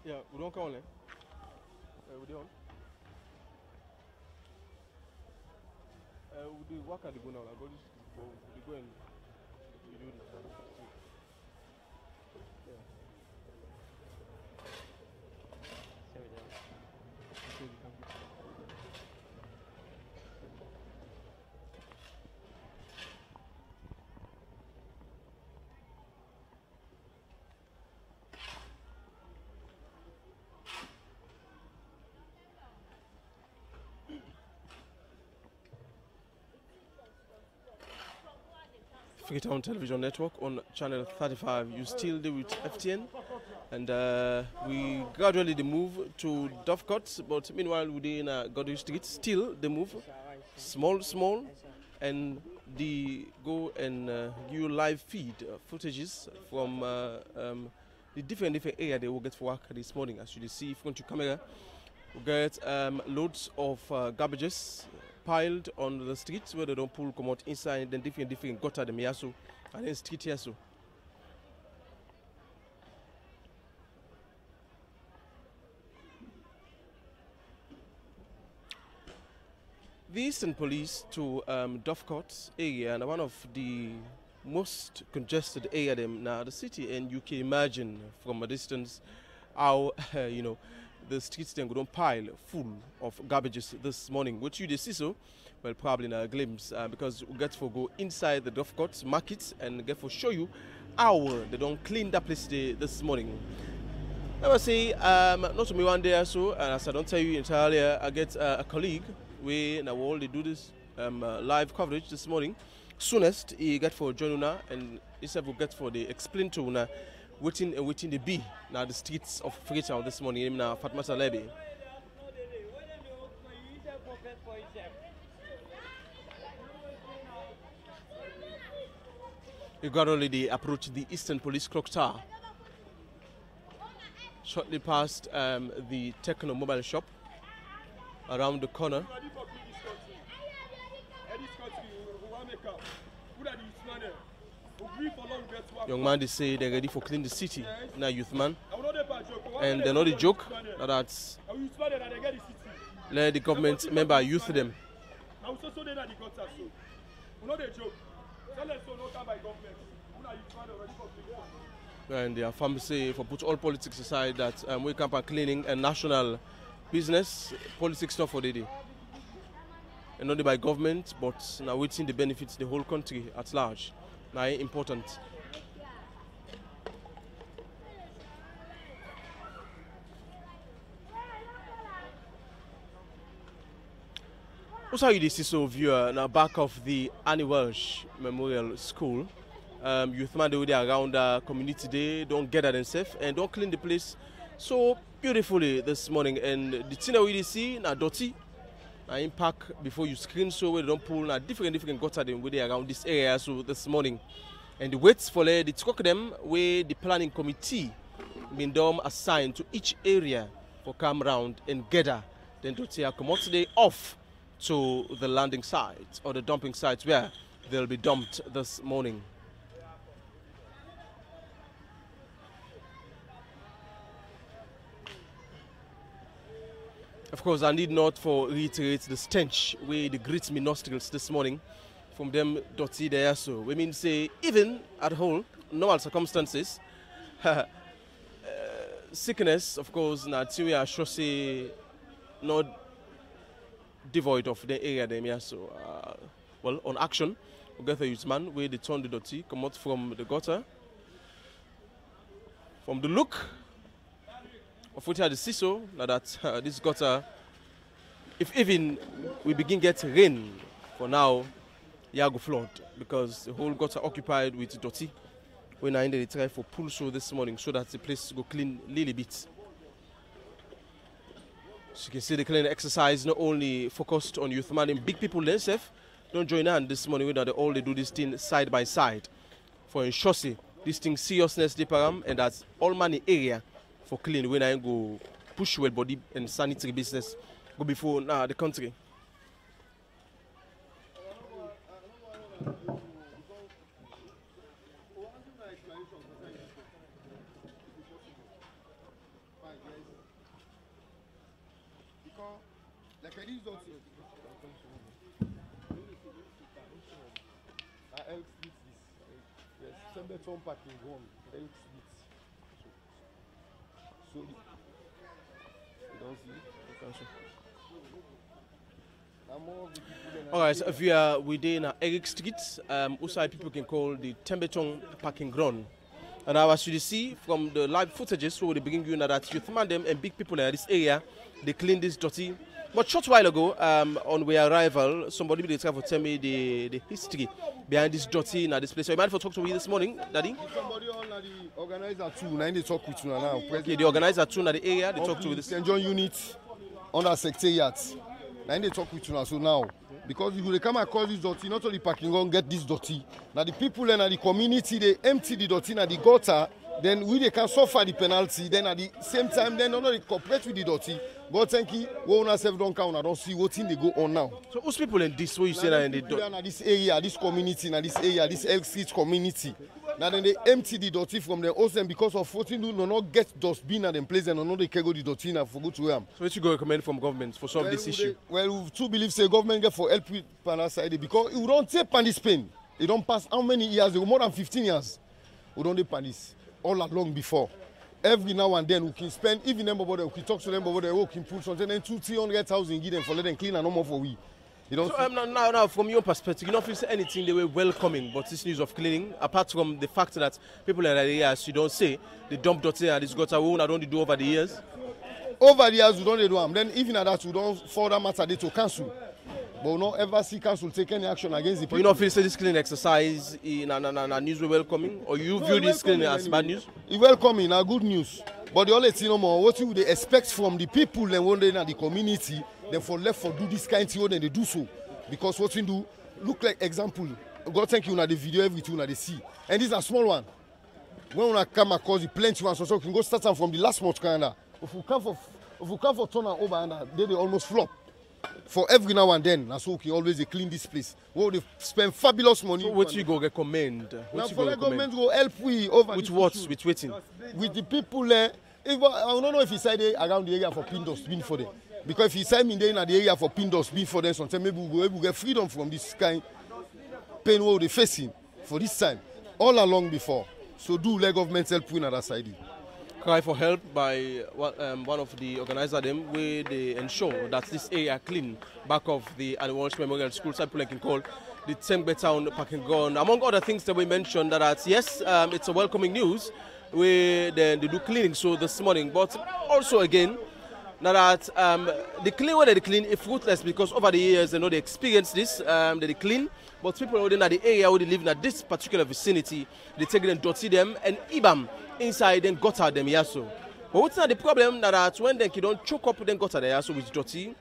Yeah, we don't call it. We don't. We do work at the go now. Like, go this, we go and we do this. Yeah. Okay, we can. Freetown Television Network on channel 35. You still do with FTN, and we gradually they move to Dovecot, but meanwhile within Godwin Street, still they move small, and they go and give you live feed footages from the different area they will get for work this morning. As you see in front of your camera, we get loads of garbages piled on the streets where they don't pull come out inside, then different gutter them here so, and then street here so. The Eastern Police to Dovecot area and one of the most congested area them now the city, and you can imagine from a distance how you know the streets then go down pile full of garbages this morning. What you see so, well, probably in a glimpse because we get to go inside the Dovecot market and get to show you how they don't clean that place this morning. I must say, not to me one day or so, and as I don't tell you entirely, I get a colleague we now all they do this live coverage this morning. Soonest he get for join una and instead we get for the explain to una waiting the be now the streets of Freetown this morning. Now Fatma Salebi. We gradually approach the Eastern Police Clock Tower. Shortly past the Techno Mobile Shop around the corner. Young man, they say they're ready for clean the city. Now, youth man, and they're not a joke. That's let the government member youth them. And their family say for put all politics aside that we come for cleaning and national business, politics not for the day. And not by government, but now waiting the benefits the whole country at large. Now important. Also, you see so viewer now back of the Annie Welsh Memorial School. Youth man they around community day don't gather themselves and don't clean the place so beautifully this morning. And the thing that we see now dirty. Impact before you screen so we don't pull now different gutter them with around this area so this morning. And the waits for the truck them where the planning committee been done assigned to each area for come round and gather then to take come out today off to the landing site or the dumping sites where they'll be dumped this morning. Of course, I need not for reiterate the stench where the greets me nostrils this morning from them dirty there. So we mean say even at whole normal circumstances, sickness of course now we are sure say not devoid of the area them here. So well on action we get the youth man where they turn the dirty come out from the gutter. From the look of what the see so now that this gutter, if even we begin get rain for now, yeah go flood because the whole gutter occupied with dirty. When I ended try for pull so this morning so that the place go clean little bit. So you can see the cleaning exercise not only focused on youth man and big people themselves don't join in this morning when they all they do this thing side by side for ensure this thing seriousness the param and that's all money area for clean when I go push well body and sanitary business go before the country. Like these dots. I'll split this. Yes, send the tom packing one. I'll split. So you don't see. Alright, so if we are within Eric Street, outside people can call the Tembetong parking ground. And now as you see from the live footages, so they bring you that youth man them and big people in this area, they clean this dirty. But short while ago, on our arrival, somebody will try to tell me the history behind this dirty in this place. So you mind if I talk to you this morning, Daddy? Somebody on the organizer too, now they talk with you now. Okay, the organizer too in the area, they talk to you this. St. John unit under secretariat. Now they talk with you now. So now, because you will come across this dirty, not only parking on get this dirty. Now the people in the community, they empty the dirty in the gutter. Then they can suffer the penalty. Then at the same time, then they cooperate with the dirty. God thank you, we on ourselves don't count. I don't see what thing they go on now. So who's people in this? What you say now in the dirty? This area, this community, now this area, this Elk Street community. Now then they empty the dirty from the ocean because of what do not get dustbin at them place and no they can go the dirty now for go to them. So what you go recommend from government for solve this issue? Well, we too believe say government get for help with panel side because you don't take pan this pain. It don't pass how many years? More than 15 years. We don't do pan this all along before. Every now and then we can spend even them over there, we can talk to them over there, we can put something then 200,000-300,000 give them for let them clean and no more for we. You know, so, now, from your perspective, you don't feel anything they were welcoming, but this news of cleaning, apart from the fact that people in the areas, you don't say, they dump dirty and this gutter, I don't do over the years? Over the years, we don't do them. Then even at that, we don't further matter they to cancel. But we don't ever see council take any action against the people. You don't feel this cleaning exercise in a news we're welcoming? Or you view this cleaning as bad news? It's welcoming, good news. But the only thing no more, what you they expect from the people and when they're in the community, then for left for do this kind of thing, then they do so. Because what you do, look like example. God thank you, the video, everything they see. And this is a small one. When we come across the plenty ones, so we can go start from the last month kind of. If we come for turn over and they almost flop. For every now and then, that's so we can always clean this place. Well, they spend fabulous money. So what you go recommend? Now for the government go help we over with what? With waiting? With the people there. I don't know if he said they around the area for pin dustbin for them. Because if he said me there in the area for pin dustbin for them, sometimes maybe we'll get freedom from this kind of pain we're facing for this time. All along before. So do let government help we on that side. Cry for help by one of the organizers them where they ensure that this area clean back of the Walsh Memorial School, some people can call the Tembetong parking ground. Among other things that we mentioned that yes, it's a welcoming news where they do cleaning so this morning, but also again that the clean where they clean is fruitless because over the years they know they experience this, they clean, but people in the area where they live in this particular vicinity, they take them, dirty them, and ibam inside and gutter them here so. But what's not the problem that when they don't choke up then gutter there so with dirty.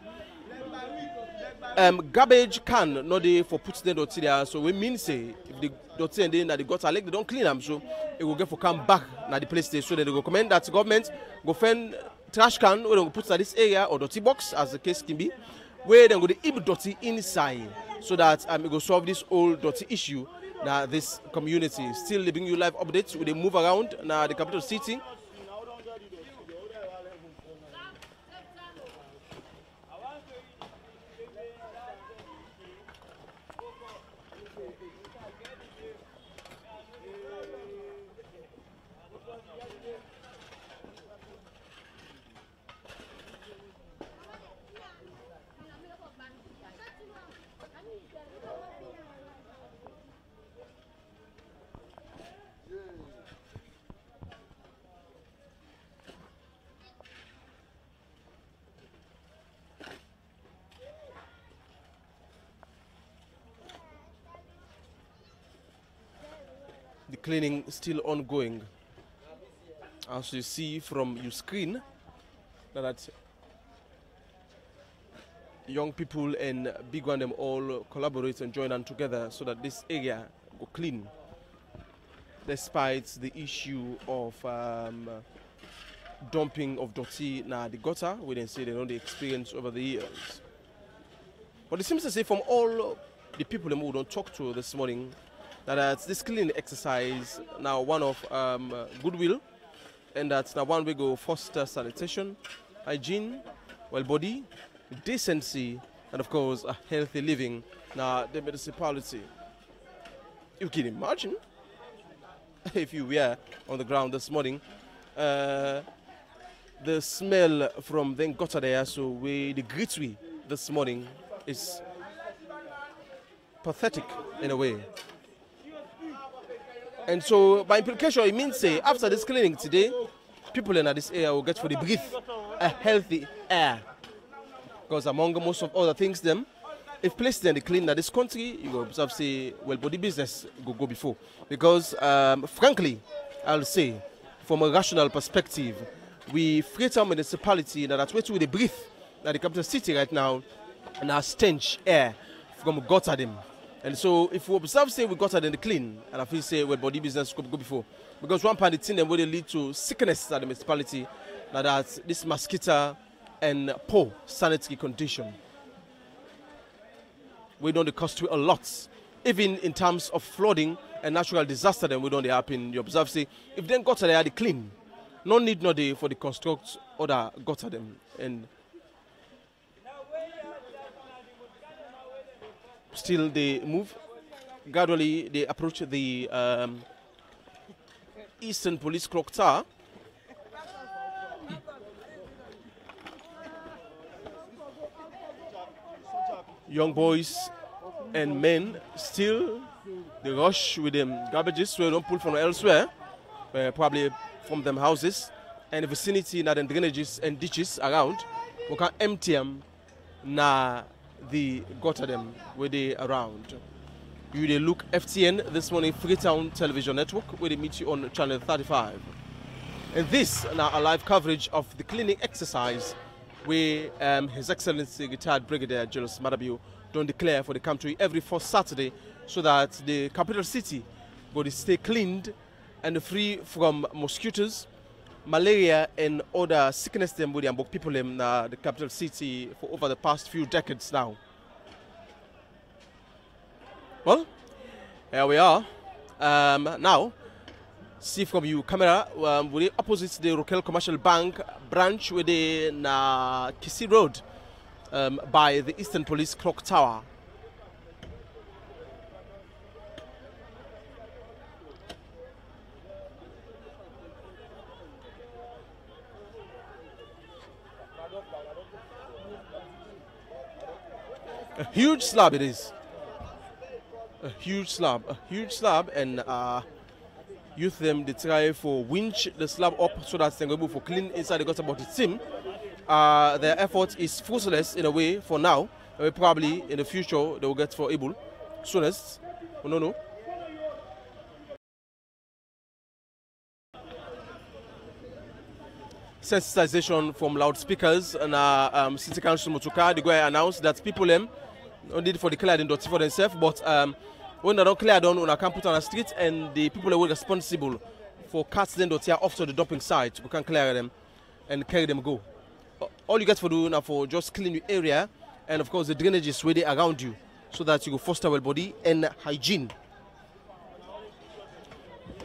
Garbage can not there for put them dirty there so we mean say if the dirty and then that the gutter like they don't clean them so it will get for come back na the place there so then they go recommend that government go find trash can where they go put in this area or dirty box as the case can be where they go the keep dirty inside so that it will solve this whole dirty issue. Now this community still giving you live updates with they move around now the capital city. The cleaning is still ongoing. As you see from your screen, that young people and big one them all collaborate and join on together so that this area go clean. Despite the issue of dumping of dirty na the gutter, we didn't say they know the experience over the years. But it seems to say from all the people who don't talk to this morning, that this cleaning exercise now one of goodwill, and that's now one we go foster sanitation, hygiene, well body, decency, and of course a healthy living now the municipality. You can imagine if you were on the ground this morning, the smell from the gutter there, so the gritty this morning is pathetic in a way. And so by implication it means say after this cleaning today, people in this area will get for the breathe a healthy air. Because among most of other things them, if placed in the clean in this country, you will observe say well body business go before. Because frankly, I'll say from a rational perspective, we Freetown municipality that's where to the breathe at the capital city right now and our stench air from gutter them. And so if we observe say we gutter them the clean and I feel say well body business go before. Because one part of the thing that will lead to sickness at the municipality, now that's this mosquito and poor sanitary condition. We know the cost a lot, even in terms of flooding and natural disaster. Then we don't happen. You observe say if then gutter they are the clean, no need no day for the construct other gutter them and still they move gradually. They approach the Eastern Police Clock Tower. Young boys and men still they rush with them garbages so they don't pull from elsewhere, probably from them houses and the vicinity now the drainages and ditches around. We can empty them now the gutter them where they around. You they look FTN this morning Freetown Television Network where they meet you on channel 35. And this now a live coverage of the cleaning exercise where His Excellency retired Brigadier Julius Madabio don't declare for the country every fourth Saturday so that the capital city will stay cleaned and free from mosquitoes, malaria and other sickness them with the people in the capital city for over the past few decades now. Well, here we are. Now, see from you camera, we're opposite the Rokel Commercial Bank branch with the Kisi Road by the Eastern Police Clock Tower. A huge slab it is. A huge slab, and youth them they try for winch the slab up so that they can go for clean inside the gutter, but it seems their effort is fruitless in a way for now. Probably in the future they will get for able soonest. Oh, no. Sensitization from loudspeakers and City Council Motuka, they go announced that people no need for the clear and dirty for themselves, but when they don't clear down, we can put on the street and the people who are responsible for cats then dirty off to the dumping site. We can clear them and carry them go. All you get for do now for just clean your area and of course the drainages where they around you so that you go foster well body and hygiene.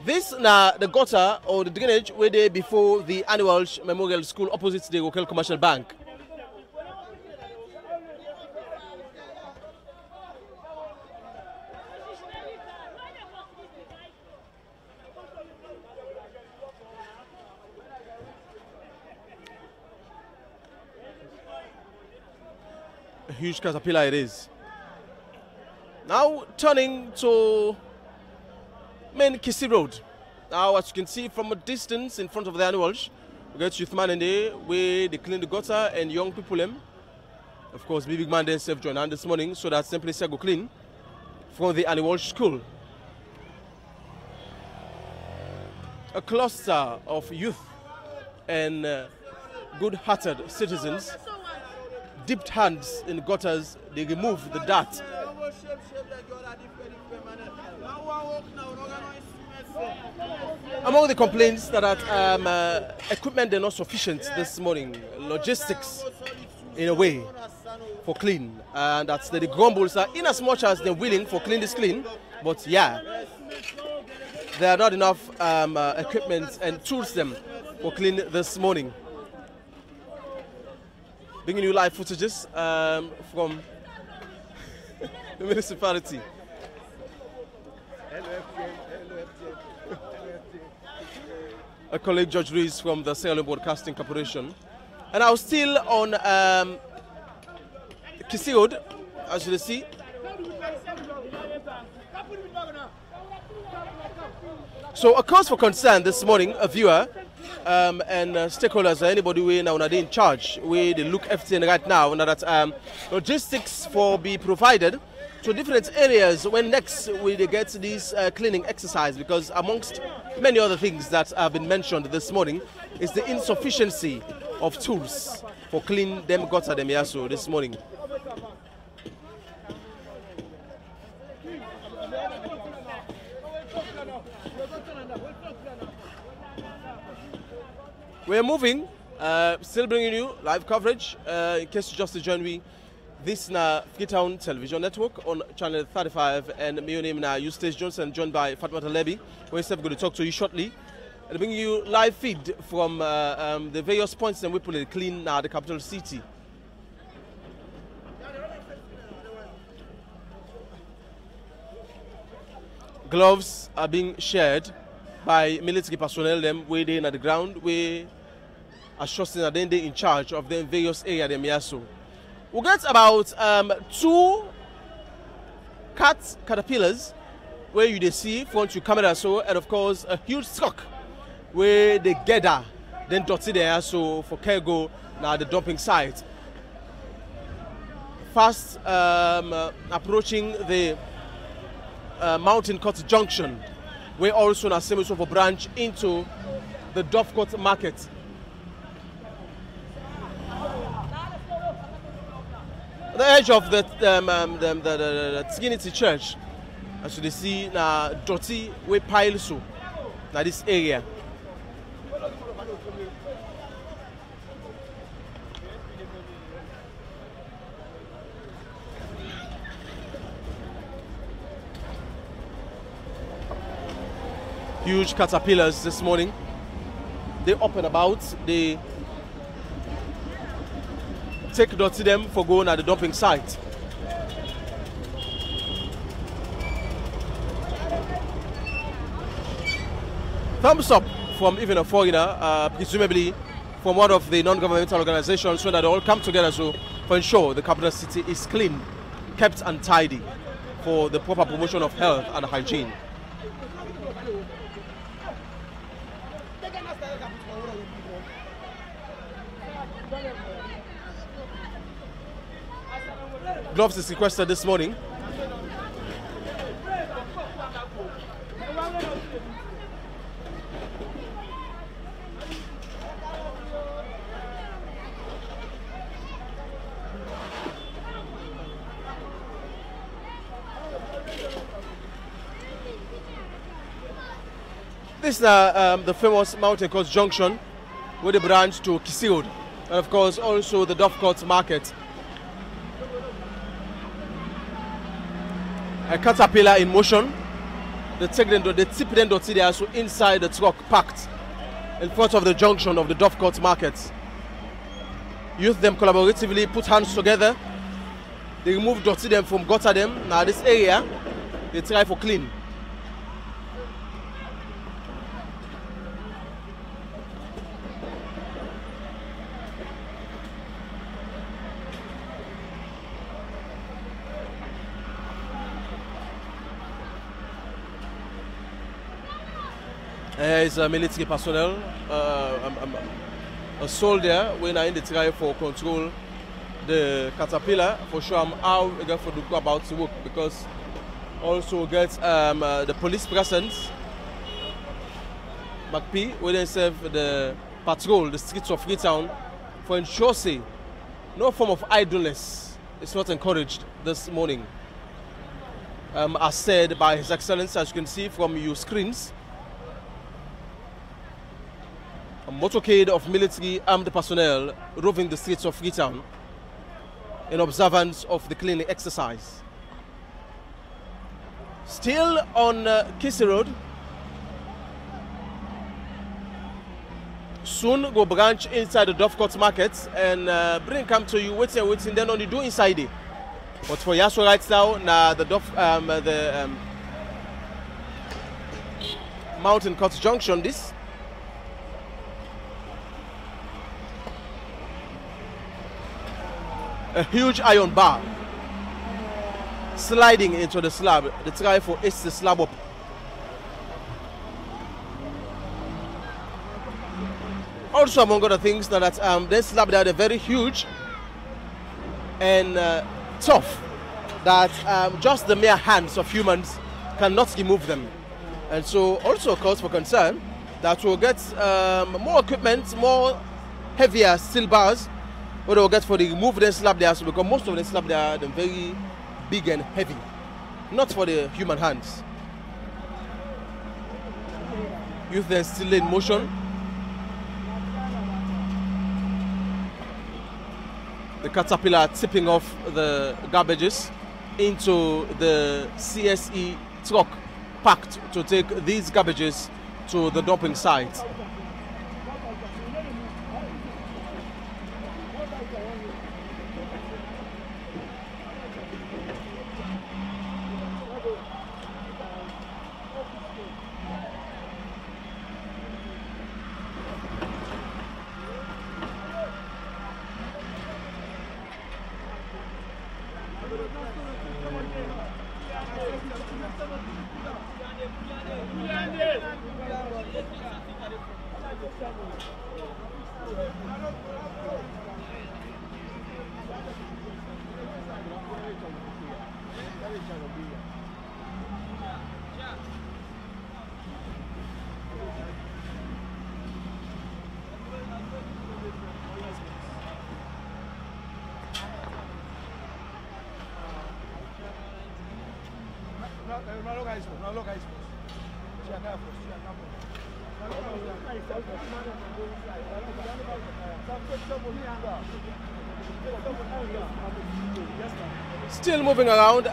This now the gutter or the drainage where they before the annual memorial school opposite the local commercial bank. A huge caterpillar it is. Now turning to main Kisi Road. Now as you can see from a distance in front of the annuals, we got youth man in there where they clean the gutter and young people them. Of course big man they self join on this morning so that simply say go clean from the annual school. A cluster of youth and good-hearted citizens dipped hands in gutters, they remove the dirt. Among the complaints that equipment are not sufficient this morning, logistics in a way for clean, and that's the grumbles are in as much as they're willing for clean is clean, but yeah, there are not enough equipment and tools them for clean this morning. bringing you live footages from the municipality. A colleague, George Rees, from the Sierra Leone Broadcasting Corporation. And I was still on Kisi Road, as you see. So a cause for concern this morning, a viewer and stakeholders, anybody who now are in charge, where they look FTN right now, now that logistics for be provided to different areas when next will they get this cleaning exercise, because amongst many other things that have been mentioned this morning is the insufficiency of tools for clean them gutter them yaso this morning. We're moving, still bringing you live coverage. In case you just joined me, this na Freetown Television Network on channel 35, and my name na Eustace Johnson, joined by Fatma Lebi. We're going to talk to you shortly. And bring you live feed from the various points and we put it clean now the capital city. Gloves are being shared by military personnel them waiting at the ground. We are trusting that they're in charge of the various areas them yaso. We get about 2 caterpillars where you see front to camera so, and of course a huge truck where they gather then dirty there so for cargo now the dumping site. Fast approaching the Mountain Cut Junction, where also now same of a branch into the Dovecot market. The edge of the Trinity Church, as you see now dirty we pile so now this area. Huge caterpillars this morning. They up and about. They take dirty them for going at the dumping site. Thumbs up from even a foreigner, presumably from one of the non-governmental organizations, so that they all come together so to ensure the capital city is clean, kept and tidy for the proper promotion of health and hygiene. Gloves is requested this morning. This is the famous Mountain Cut Junction with the branch to Kisi Road, and of course also the Dovecot market. A caterpillar in motion. They tip them dirty there, so inside the truck packed in front of the junction of the Dovecot market. Youth them collaboratively put hands together. They remove dirty them from gutter them. Now this area, they try for clean. Is a military personnel, a soldier when I in the try for control the caterpillar for sure how we get for go about to work, because also get the police presence. McP we then serve the patrol the streets of Freetown for ensure say no form of idleness is not encouraged this morning. As said by His Excellency, as you can see from your screens. A motorcade of military armed personnel roving the streets of Freetown in observance of the cleaning exercise. Still on Kisi Road, soon go branch inside the Dovecot market and bring come to you waiting, then only do inside it. But for Yaso right now, the Mountain Court Junction, this a huge iron bar sliding into the slab. The try for it's the slab up. Also, among other things, that this slab there, they're very huge and tough, that just the mere hands of humans cannot remove them. And so also cause for concern that we'll get more equipment, more heavier steel bars, what we'll get for the remove the slab there, so because most of the slab there are very big and heavy, not for the human hands. Youth then still in motion. The caterpillar tipping off the garbages into the CSE truck packed to take these garbages to the dumping site. Still moving around.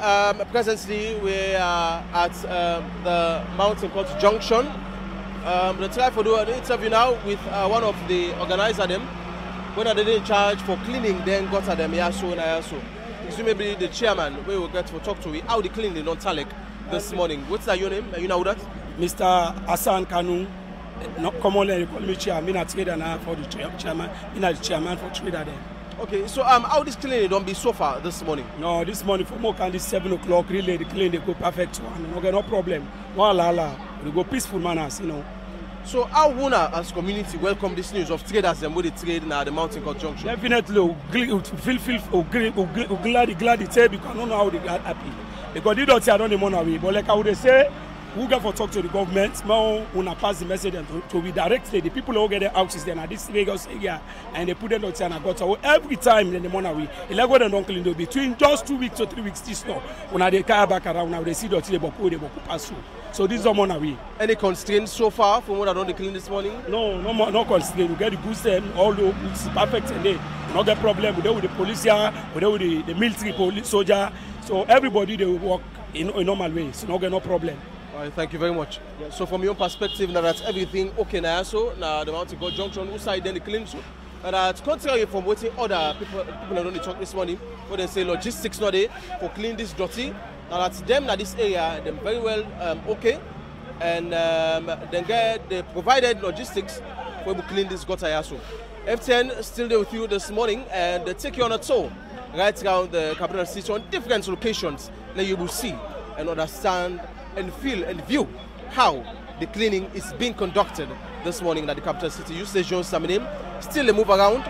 Presently, we are at the Mountain Court Junction. The try for do an interview now with one of the organizers them. When they didn't charge for cleaning, then got at them Yaso and Ayaso. Presumably the chairman, we will get to talk to how the cleaning on Talek this morning. What's that your name? You know that? Mr. Hassan Kanu. Not commonly call me chairman. I'm trader now for the chairman. I'm the chairman for trader there. Okay, so how this cleaning don't be so far this morning? No, this morning for more can 7 o'clock. Really, the cleaning they go perfect one. Okay, no problem. We go peaceful manners, you know. So how Wuna as community welcome this news of traders and with the trade now the Mountain Court Junction? Definitely, glad to say because I don't know how they are happy. Because they don't say I don't want away. But like I would say, we got to talk to the government. Now, we pass the message to be directly the people who get their houses there at this Lagos area and they put them out and got so every time in the morning we Lagos and don't clean between just 2 weeks or 3 weeks this now. When they car back around now they see that they pass through. So this is the morning. Any constraints so far from what I don't clean this morning? No constraint. We get the goods them all it's perfect and they not get problem with the police here, with the military police soldier. So everybody they work in a normal way. So no get no problem. All right, thank you very much. Yes. So from your perspective, now that's everything okay now. So now the Mountain Court Junction, who side then the clean so. And that's contrary from what other people don't talk this morning, where they say logistics not there for clean this dirty. Now that's them that this area, them very well okay, and then they provided logistics for to clean this gutter. So FTN still there with you this morning, and they take you on a tour right around the capital city on different locations. Then you will see and understand and feel and view how the cleaning is being conducted this morning at the capital city. You say John Saminim, still a move around.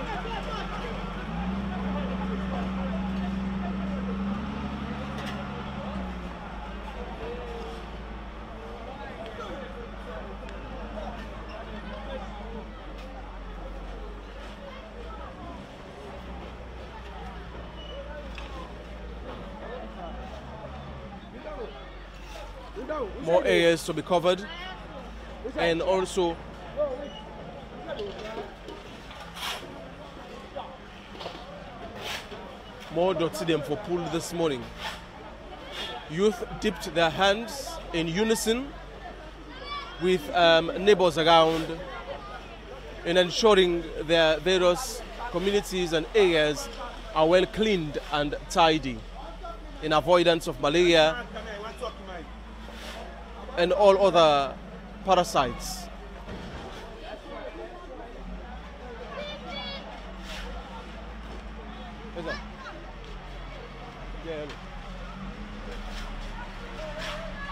More areas to be covered, and also more dirty them for pool this morning. Youth dipped their hands in unison with neighbors around in ensuring their various communities and areas are well cleaned and tidy in avoidance of malaria and all other parasites. Where's that? Yeah,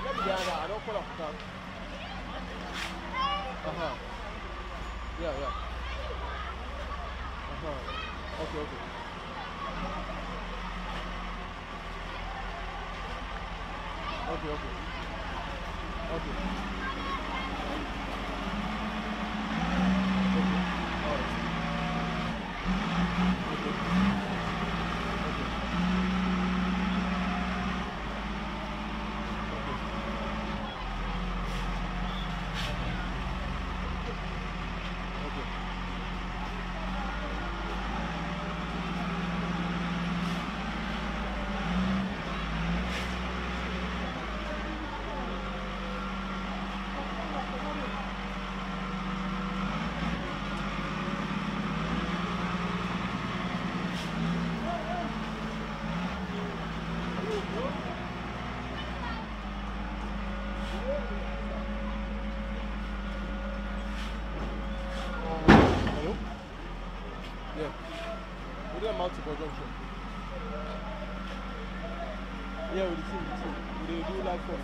let me down. I don't pull up the top. Yeah. Okay. Okay. Multiple junction. Yeah, we see. They do like for me.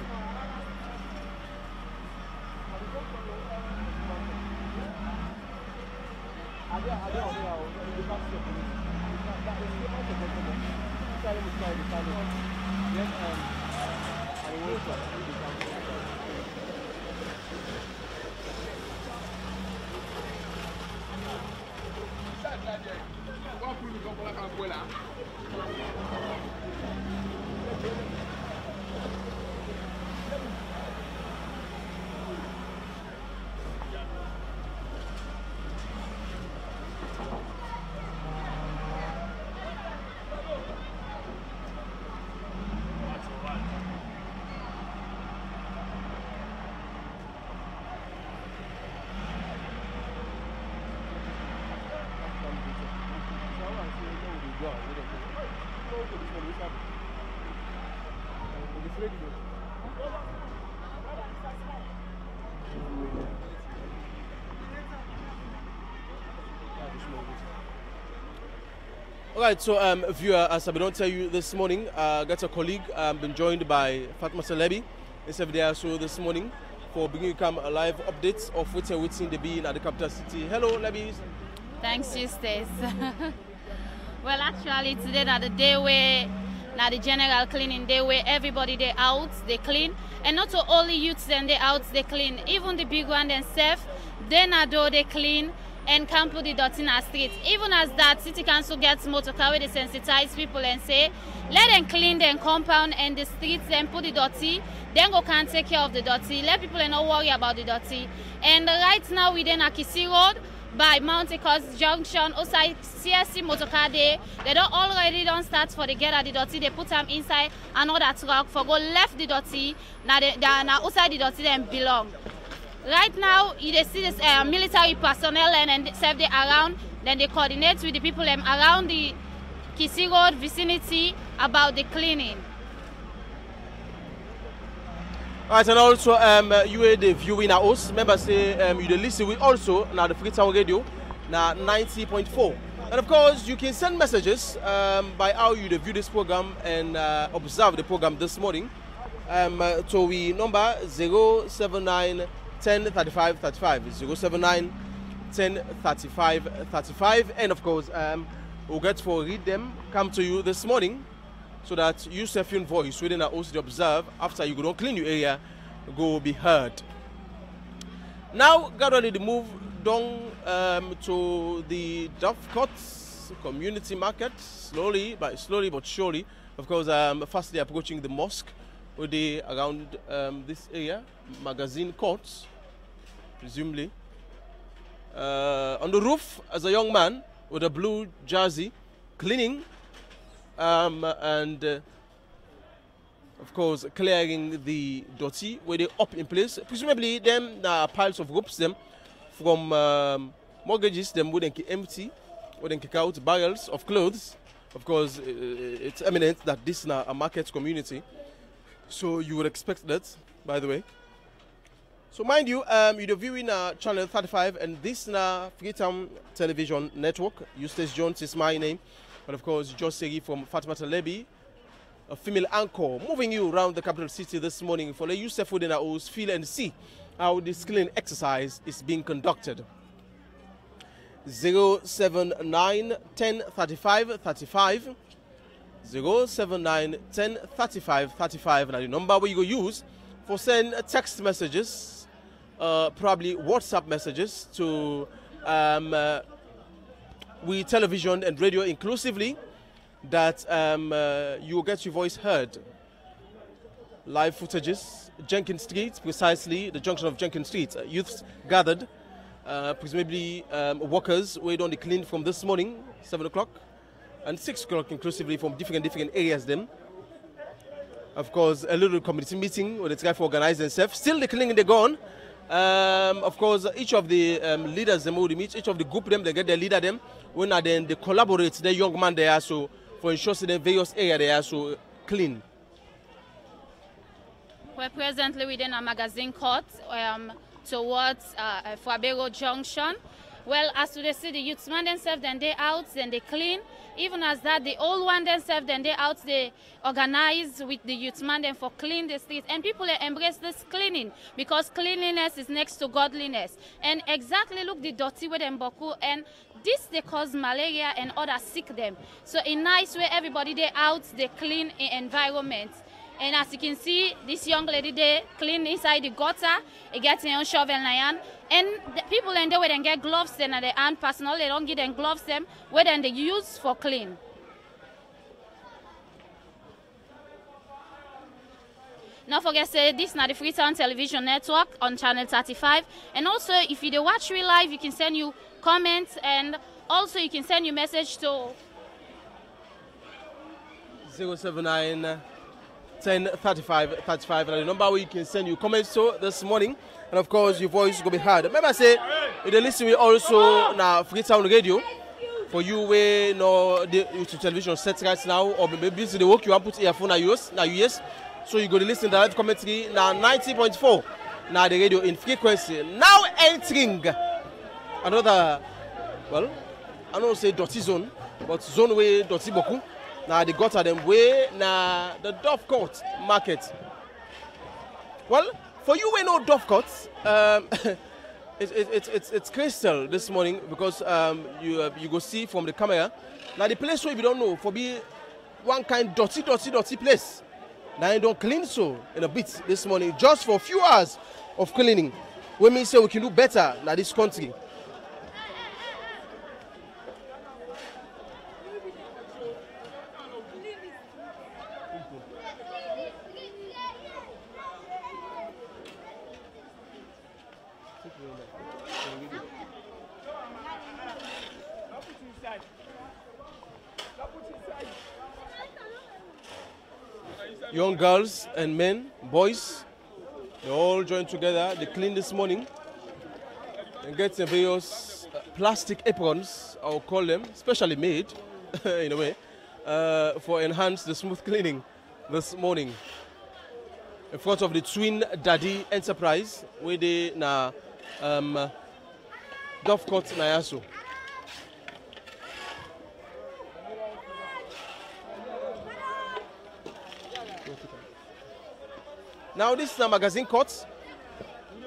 All right, so viewer, as I don't tell you this morning, got a colleague, been joined by Fatma Salebi, SFDR show this morning for bringing you live updates of what's in the being at the capital city. Hello, Lebi. Thanks, Justice. Well, actually, today is the day where now the general cleaning day where everybody they out, they clean, and not only youths then they out, they clean. Even the big one themselves, then they clean and can't put the dirty in the streets. Even as that, city council gets motor car where they sensitize people and say, let them clean their compound and the streets, then put the dirty, then go can't take care of the dirty. Let people not worry about the dirty. And right now within Akisi Road, by Mount Ecos Junction, outside CSC motorcar there, they don't start for the get at the dirty, they put them inside another truck for go left the dirty, now outside the dirty then belong. Right now, you see this military personnel and serve they around, then they coordinate with the people around the Kisi Road vicinity about the cleaning. All right, and also you are the viewing at us. Remember, say you listen with also now the Freetown radio now 90.4. And of course, you can send messages by how you view this program and observe the program this morning. So we number 079 10 35 35 079 10 35 35, and of course we'll get to read them come to you this morning so that you self your voice within our host observe after you go don't clean your area go be heard. Now gradually the move down to the Dovecot community market slowly but surely. Of course fastly approaching the mosque with the around this area, magazine courts, presumably. On the roof, as a young man with a blue jersey, cleaning and of course clearing the dirty where they up in place. Presumably them piles of ropes them from mortgages them wouldn't empty, wouldn't kick out barrels of clothes. Of course, it's eminent that this is now a market community, so you would expect that, by the way. So mind you, you're viewing channel 35, and this is now Freetown Television Network. Eustace Jones is my name, and of course, Joseri from Fatimata Lebi, a female anchor, moving you around the capital city this morning for the Yusuf Udinaos feel and see how this cleaning exercise is being conducted. 079 10 35 35 079 10 35 35. Now the number where you go use for send text messages, probably WhatsApp messages to we television and radio inclusively, that you will get your voice heard. Live footages, Jenkins Street, precisely the junction of Jenkins Street. Youths gathered, presumably workers were on the clean from this morning, 7 o'clock, and 6 o'clock inclusively from different areas then. Of course, a little community meeting where they try to organize themselves. Still the cleaning, they're gone. Of course, each of the leaders, them will meet, each of the group them, they get their leader them. When then they collaborate, the young man they are so for ensuring the various areas they are so clean. We're presently within a magazine court towards Fabero Junction. Well, as to see the youthsmen themselves, then they out, then they clean. Even as that, the old one themselves, then they out, they organize with the youthsmen then for clean the streets. And people embrace this cleaning because cleanliness is next to godliness. And exactly look the dirty with them boku, and this they cause malaria and other sick them. So in nice way, everybody they out, they clean environment. And as you can see, this young lady they clean inside the gutter, it gets in shovel and and the people in there where they get gloves then and they hand personal, they don't give them gloves them where then they use for clean. Don't forget say this is the Freetown Television Network on channel 35. And also if you watch real live, you can send you comments, and also you can send your message to 079 10 35 35, and the number where you can send your comments to this morning, and of course your voice will be heard. Remember say you listen to also now Freetown Radio for you where no the YouTube television set right now, or maybe the work you want put earphone now yes, so you go to listen to that commentary now 90.4 now the radio in frequency now entering another, well, I don't say dirty zone, but zone where dirty boku. Now they got them way now the Dovecourt market. Well, for you we know Dovecourt, it's crystal this morning because you go see from the camera. Now the place where you don't know for be one kind dirty place. Now you don't clean so in a bit this morning just for a few hours of cleaning. We may say we can do better now this country. Young girls and men, boys, they all join together. They clean this morning and get the various plastic aprons, I'll call them, specially made in a way, for enhance the smooth cleaning this morning. In front of the Twin Daddy Enterprise, where they na Dovecourt Nayaso. Now this is a magazine court,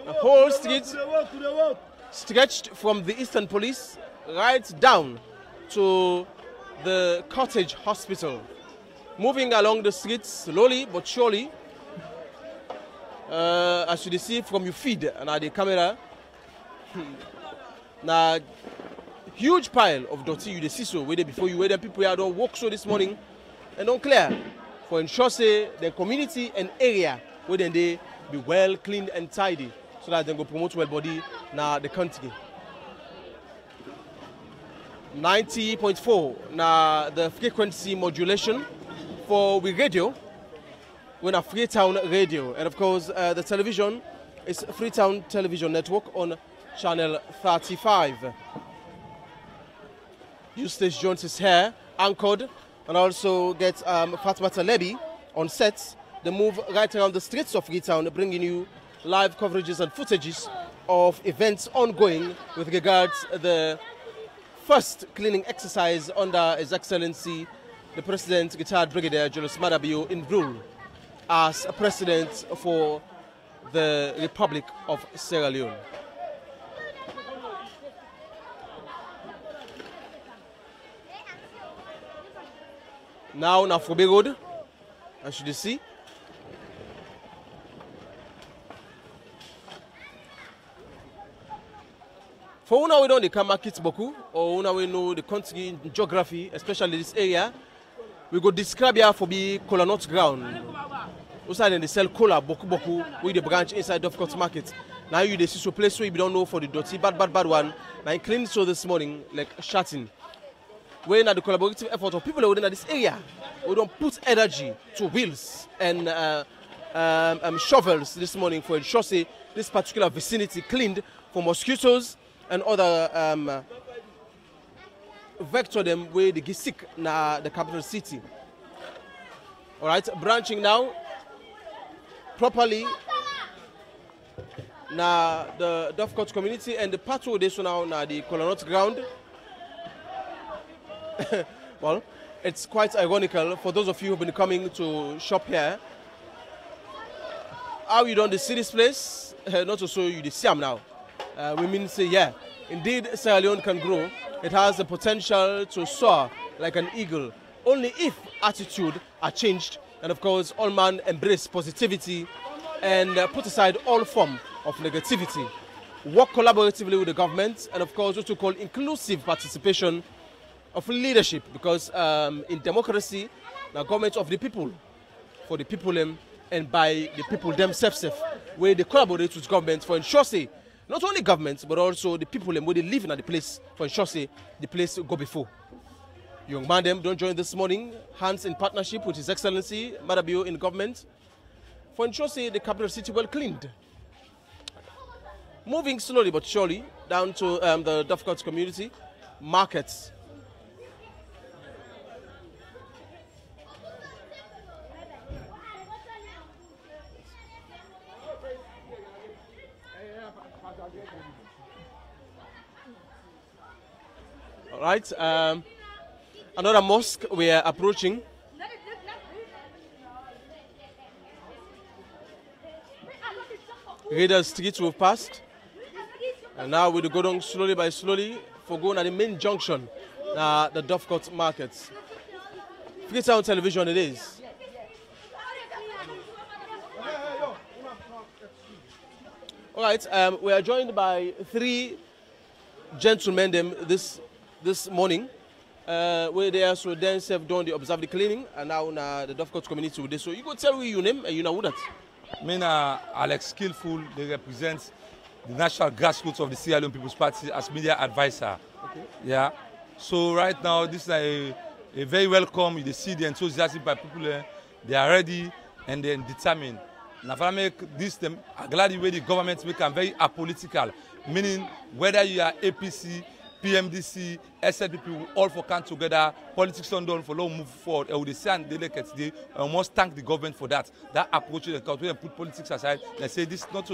a whole street stretched from the Eastern Police right down to the Cottage Hospital. Moving along the streets slowly but surely, as you see from your feed and the camera, now huge pile of dirty you see so where before you where the people here don't walk so this morning and don't clear for ensure say the community and area where then they be well cleaned and tidy so that they go promote well body now the country. 90.4 now the frequency modulation for we radio. We're a Freetown Radio, and of course the television is Freetown Television Network on channel 35. Eustace Jones is here, anchored, and also get Fatmata Lebi on set. They move right around the streets of Freetown, bringing you live coverages and footages of events ongoing with regards to the first cleaning exercise under His Excellency, the President, retired Brigadier Julius Madabio, in rule as a president for the Republic of Sierra Leone. Now, Nafobe Road, as you see. For una we know the market boku, or una we know the country geography, especially this area, we go describe here for be cola nut ground. Outside they sell cola boku with the branch inside of Court Market. Now you see so place where you don't know for the dirty bad one. Now I cleaned so this morning like shutting. When at the collaborative effort of people within this area, we don't put energy to wheels and shovels this morning for ensure say this particular vicinity cleaned for mosquitoes and other vector them where they get sick na the capital city. All right, branching now properly na the Dovecot community and the patrol they so now na the Colonot ground. Well, it's quite ironical for those of you who've been coming to shop here. How you don't see this place? Not to show you the Siam now. We mean say, yeah, indeed Sierra Leone can grow. It has the potential to soar like an eagle, only if attitude are changed and of course all man embrace positivity and put aside all form of negativity. Work collaboratively with the government and of course what we call inclusive participation of leadership, because in democracy, the government of the people, for the people and by the people themselves, where they collaborate with government for ensure say, not only government, but also the people where they live in the place, for ensure say, the place go before. Young man them don't join this morning, hands in partnership with His Excellency, Madabio in government, for ensure say the capital city well cleaned. Moving slowly but surely down to the Dovecot community, markets. All right, another mosque we are approaching. Radar Street we've passed, and now we go down slowly by slowly for going at the main junction, the Dovecot markets. Freetown television it is. All right, we are joined by three gentlemen them this morning. Where they are so then have done the observe the cleaning and now the Dovecot community with this. So you go tell me your name and you know who that. Me na Alex Skillful, they represent the national grassroots of the Sierra Leone People's Party as media advisor. Okay. Yeah. So right now this is a very welcome. You see the enthusiasm by people. They are ready and then determined. Now if I make this them glad the way the government make them very apolitical, meaning whether you are APC, PMDC, SLPP, we all for come together, politics don't done for long move forward. And we say and delegate today, and must thank the government for that. That approach to the country and put politics aside. They say this is not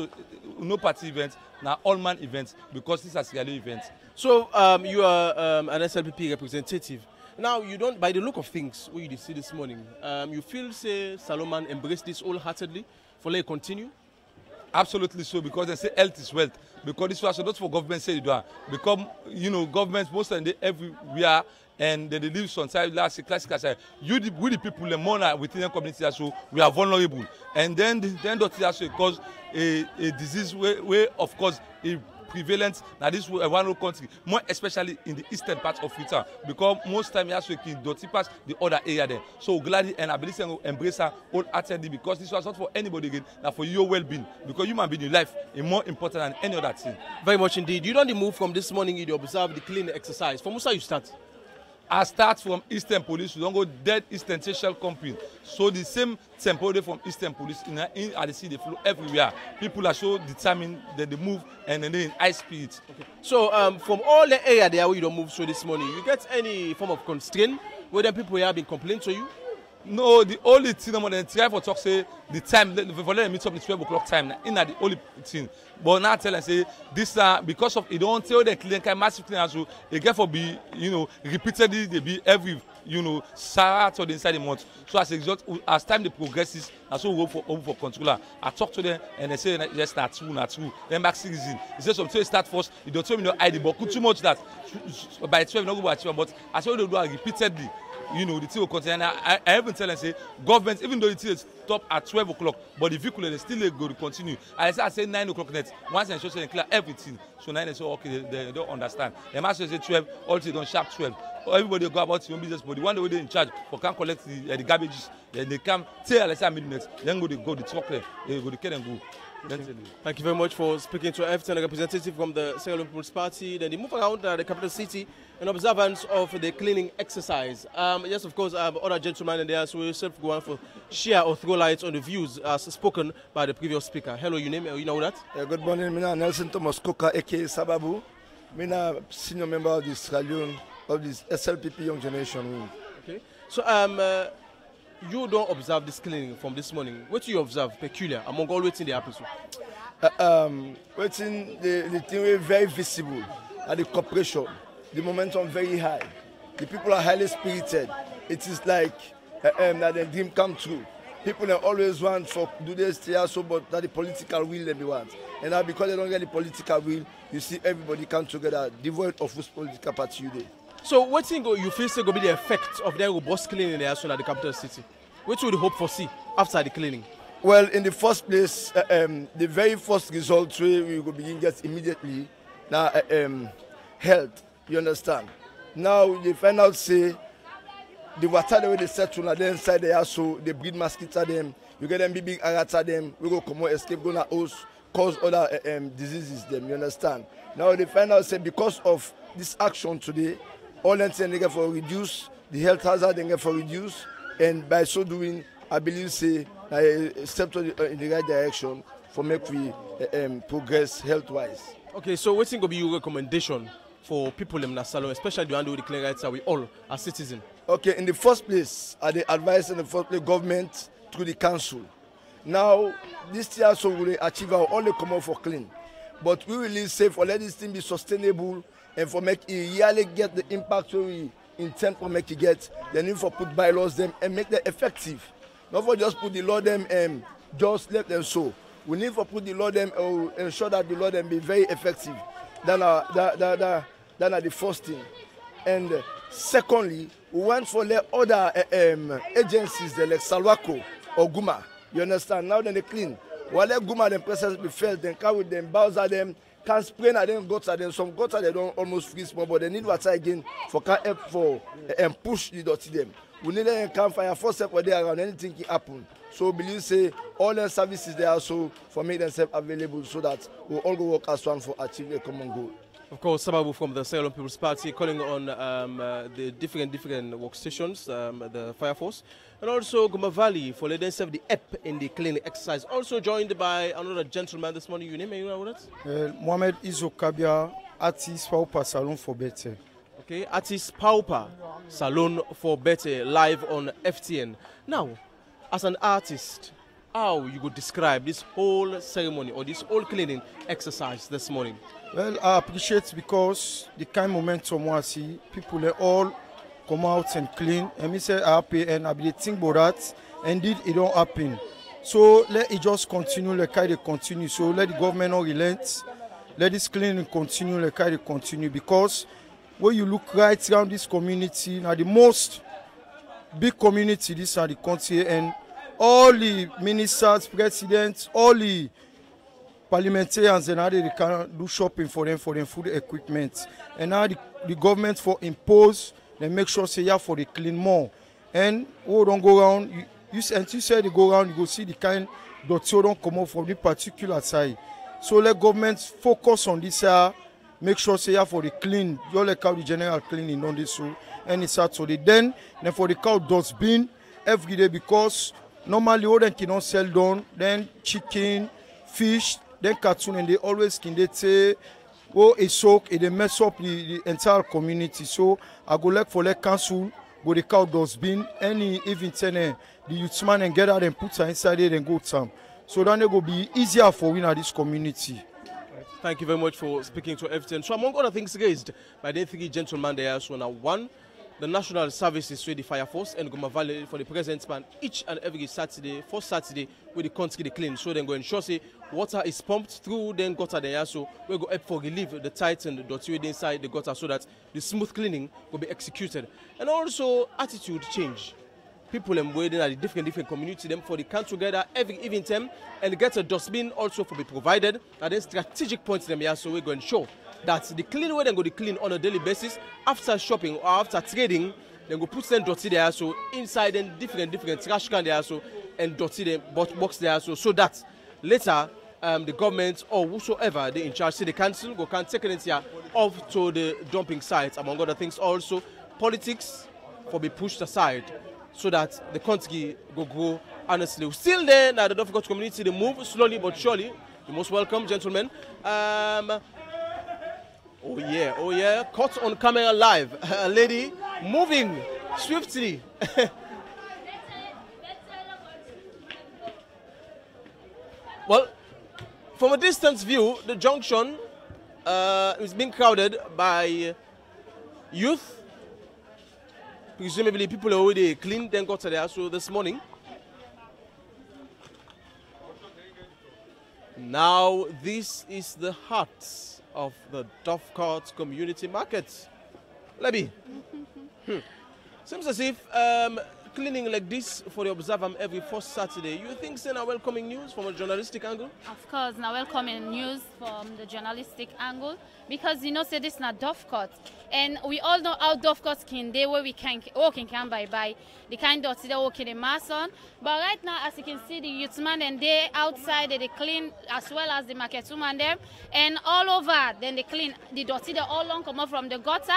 no party event, now all man events because this is a Sierra Leone event. So you are an SLPP representative. Now you don't, by the look of things, what you see this morning, you feel say Salomon embrace this wholeheartedly for let it continue? Absolutely so, because they say health is wealth. Because this was not for government say it. Because you know governments most of them everywhere and they live on side last classical side. We the people the more within the community so we are vulnerable. And then that also cause a disease where of course a prevalent now this one country, more especially in the eastern part of Freetown, because most time you have to dirty pass the other area there. So gladly and ability to embrace her wholeheartedly because this was not for anybody again, now for your well-being, because human being in life is more important than any other thing. Very much indeed. You don't move from this morning you observe the clean exercise. From Musa you start? I start from Eastern Police, we don't go dead Eastern Social Company. So the same tempo from Eastern Police in at the sea, they flow everywhere. People are so determined that they move and then they in high speed. Okay. So from all the area there where you don't move through this morning, you get any form of constraint where then people have been complaining to you? No, the only thing I'm going to try for talk say the time for let meet up the 12 o'clock time. In the only thing, but now tell and say this because of it don't tell the clean kind massive clean so it get for be repeatedly they be every Saturday inside the month. So as a result, as time the progresses, and so we go for controller. I talk to them and they say yes, not true. Then back season, he says something start first. You don't tell me no ID, but too much that by 12 not go achieve. But as well they do repeatedly. The thing will continue. I even tell and say, government, even though the thing stop at 12 o'clock, but the vehicle they still go to continue. I say 9 o'clock net. Once they show they clear everything. So 9 they say okay, they don't understand. They must say 12, all they don't sharp 12. Everybody go about your business, but the one that they in charge for can collect the garbages, then they come tell let's say midnight, then go the truck there, they go the care and go. Okay. Thank you very much for speaking to FTN representative from the Sierra Leone People's Party. Then they move around the capital city in observance of the cleaning exercise. Yes, of course, other gentlemen in there, so we will go on for share or throw lights on the views as spoken by the previous speaker. Hello, your name? You know that? Good morning, I'm Nelson Thomas Koka, aka Sababu. I'm a senior member of the Sierra Leone of this SLPP Young Generation. Okay. So, you don't observe this cleaning from this morning. What do you observe peculiar among all waiting the episode? Waiting the thing is very visible at the corporation. The momentum very high. The people are highly spirited. It is like that the dream come true. People always want for do this so, but that the political will they want. And now because they don't get the political will, you see everybody come together, devoid of which political party you did. So what thing you feel say go be the effect of the robust cleaning there soon at the capital city? What would you hope for see after the cleaning? Well, in the first place, the very first result we will begin get immediately now health. You understand? Now they find out say the water the way they settle on the inside there so they breed mosquitoes them. You get them big arata them. We go come out escape go na host cause other diseases them. You understand? Now they find out say because of this action today. All them things they get for reduce the health hazard they get for reduce, and by so doing, I believe say a step in the right direction for make we progress health wise. Okay, so what's going to be your recommendation for people in Nassau, especially the one with the clean rights that we all as citizens? Okay, in the first place, I advise in the first place government through the council. Now this year so we will achieve our only come out for clean, but we will say for let this thing be sustainable. And for make it really get the impact we intend for make it get, they need for put bylaws them and make them effective. Not for just put the law them and just let them so. We need for put the law them or ensure that the law them be very effective. That are the first thing. And secondly, we want for let other agencies like Salwako or Guma. You understand? Now then they clean. While let Guma them presence be felt, then come with them, Bowser them. Can spray at them, goats at them. Some goats they don't almost freeze more, but they need water again for can help for and push the dirty them. We need them campfire first step where they around anything can happen. So believe say all the services they are so for make themselves available so that we all go work as one for achieve a common goal. Of course, Sababu from the Sierra Leone People's Party calling on the different workstations, the Fire Force, and also Guma Valley for letting serve the app in the cleaning exercise. Also joined by another gentleman this morning. Your name, you know what? Mohamed Izokabia, artist Paupa Salon for Better. Okay, artist Paupa Salon for Better, live on FTN. Now, as an artist, how you would describe this whole ceremony or this whole cleaning exercise this morning? Well, I appreciate because the kind momentum I see, people all come out and clean. And me say happy and I be think about that. Indeed, it don't happen. So let it just continue, like they continue. So let the government not relent. Let this cleaning continue, like they continue. Because when you look right around this community, now the most big community this are the country, and all the ministers, presidents, all the parliamentarians, and how they can do shopping for them food equipment. And now the government for impose, they make sure say yeah for the clean more. And we don't go around, you say they go around, you go see the kind that don't come out from the particular side. So let government focus on this make sure say for the clean, you like how the general cleaning on this so any Saturday. Then for the cow dustbin every day because normally all them cannot sell down. Then chicken, fish, then cartoon and they always can they say oh a soak it they mess up the entire community. So I go like for like council go the cow dustbin any even the youthman and get out and put her inside it and go time. So then it will be easier for we in this community. Thank you very much for speaking to FTN. So among other things raised by the three gentlemen there, so now one, the National Services with the Fire Force and Goma Valley for the present span each and every Saturday, first Saturday with the country they clean. So then go ensure say water is pumped through then gutter there, so we go help for relieve the tight and the dirty inside the gutter so that the smooth cleaning will be executed. And also attitude change. People waiting at the different community them for the come together every evening time and get a dustbin also for be provided and then strategic points them here so we go ensure that the clean way they go to clean on a daily basis after shopping or after trading then go put them dirty there so inside then different trash can there so and dirty them box there so that later the government or whosoever they in charge city council go can take it here off to the dumping sites. Among other things also politics for be pushed aside so that the country go grow honestly. Still there, now the Dovecot community, they move slowly but surely. You're most welcome, gentlemen. Oh yeah, caught on camera live. A lady moving swiftly. Well, from a distance view, the junction is being crowded by youth. Presumably people already cleaned and got to there so this morning. Now this is the heart of the Dovecot community market. Lebby. Seems as if cleaning like this for the Observer every first Saturday, you think it's a welcoming news from a journalistic angle? Of course, now welcoming news from the journalistic angle because you know say this is not Dovecot and we all know how Dovecot can day where we can walk in can by the kind of they walk in the mason. But right now as you can see the youthman and they outside they clean as well as the market woman them and all over then they clean the dirty they all long come up from the gutter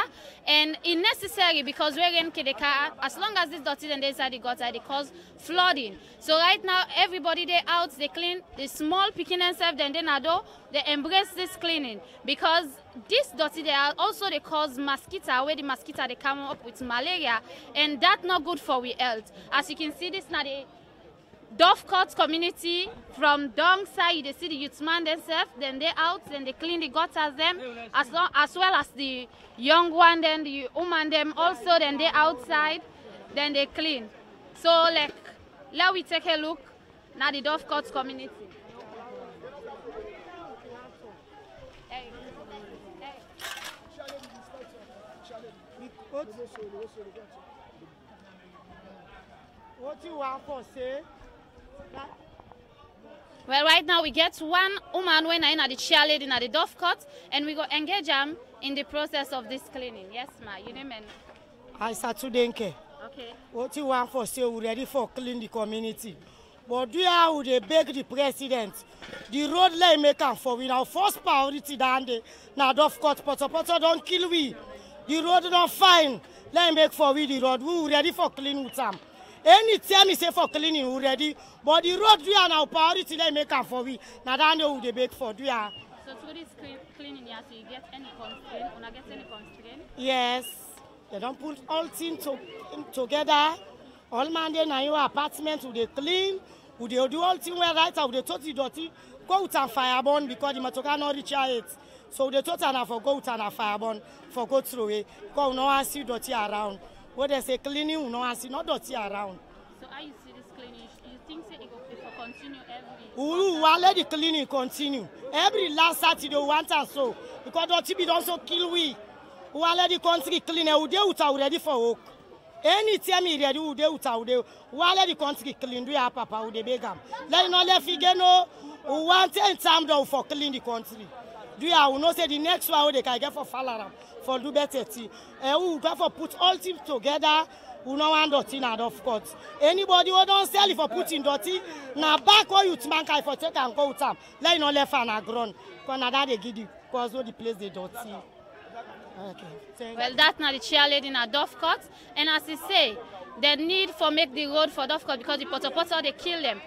and it's necessary because we're in the car as long as this dirty then they inside the gutter they cause flooding. So right now everybody they out they clean the small picking and stuff then they embrace this cleaning because this dirty they are also they cause mosquito where the mosquito they come up with malaria and that's not good for we health. As you can see this now the Dovecot community from down side they see the youthman themselves then they out then they clean the gutters them as well as the young one then the woman them also then they outside then they clean. So like let we take a look now the Dovecot community. What you want for say? Well, right now we get one woman when I in the cheerleading at the Dovecot and we go engage them in the process of this cleaning. Yes, ma. You name it. I Saturday. Okay. What you want for say we ready for clean the community. But do you how they beg the president? The road lay make am for we now first priority down there. Now Dovecot Poto don't kill we. The road don't fine. Let make for we the road. We ready for clean with them. Anytime we say for cleaning, we ready. But the road we are now priority. Let make am for we. Now down there we they beg for do ya. So through this cleaning, yeah, so you get any constraint? Una get any constraint? Yes. They don't put all things together. All man there now your apartment will they clean. Will they do all things where right out they totally dirty. Go out and fireburn because the motor cannot reach it. So they told her for go to and fireburn for go through it. Because no one see dirty around. What they say cleaning, no one see not dirty around. So how you see this cleaning? You think say it will continue every? We'll let the cleaning continue. Every last Saturday we want us so. Because dirty be also kill we. We'll let the country clean. We'll do ready for work. Anytime we ready, we'll do we'll let the country clean. Do ya papa with the beg them. Let no let figure no. We want 10 time down for clean the country. Do ya will not say the next one they can get for Falaram for do better tea. And we will go for put all teams together. We no want dirty now of course. Anybody who don't sell it for putting dirty, now back where you man can for take and go with them. Let no left and ground. Because now that they give you. because all the place they dirty. Okay. Well, that's not the cheerleading at Dovecot. And as you say, the need for make the road for Dovecot because the Poto they kill them.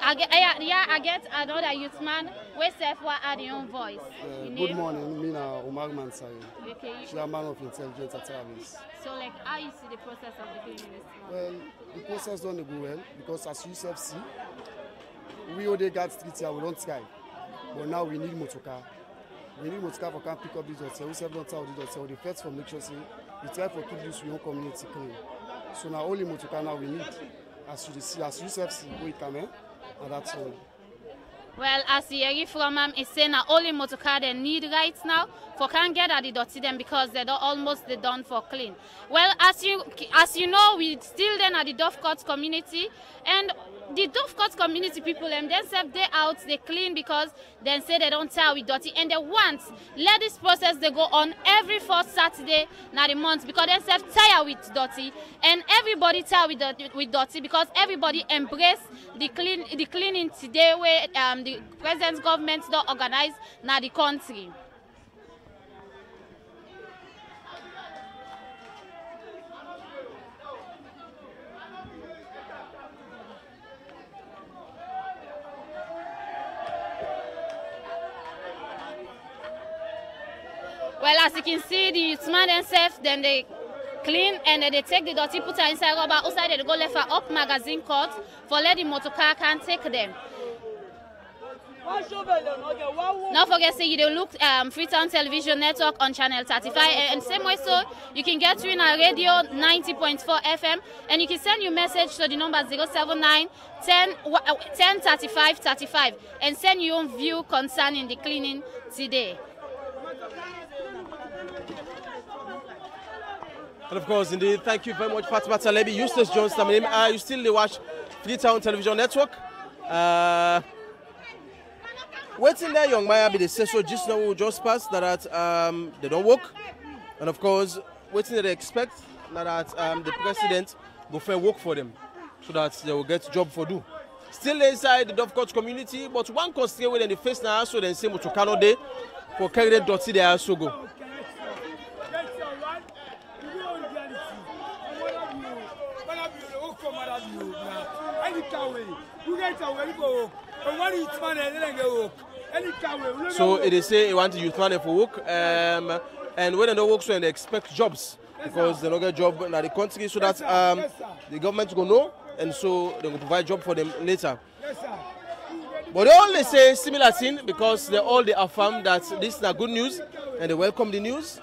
I get another youth man. We say for add your own voice. Good morning, me na Omar Mansari. Okay. Chairman of Intelligence at Service. So, like, how you see the process of the cleaning? Well, the process don't go well because as you see, we already got streets here, we don't try. But now we need motorcar. We need motorcar for can pick up these dots. We don't tell the dots. The first from make sure we try for keep this young community clean. So now only motorcar now we need. As you see, as you see, we come in, and that's all. Well, as you hear from him, he's saying that only motorcar they need right now for can't get at the dirty them because they're almost done for clean. Well, as you know, we still then at the Dovecot community, and the Dovecot community people themselves they out, they clean because they say they don't tell we dirty, and they want let this process they go on every fourth Saturday now the month because they self tire with dirty, and everybody tire with dirty because everybody embrace the cleaning today where the president's government don't organize now the country. Well, as you can see, the youthman themselves, then they clean and then they take the dirty, put it inside rubber, outside they go left for up magazine court for let the motor car can take them. Don't forget, say you look Freetown Television Network on channel 35, and same way so you can get you in our radio 90.4 FM, and you can send your message to the number 079 10 35 35 and send your own view concerning the cleaning today. And of course, indeed, thank you very much, Fatima Talebi, Eustace Jones. You still watch Freetown Television Network. Waiting there, young Maya, be the say so just now just passed that they don't work, and of course, waiting they expect that the president will fair work for them, so that they will get job for do. Still inside the Dovecot community, but one constraint within the face now, so then say Motokano Day for carrying dirty they also go. So it is say you want the youth man for work, and when they don't work, so they expect jobs because they don't get job in the country, so that the government will know, and so they will provide job for them later. But they always say similar thing because they all affirm that this is not good news and they welcome the news.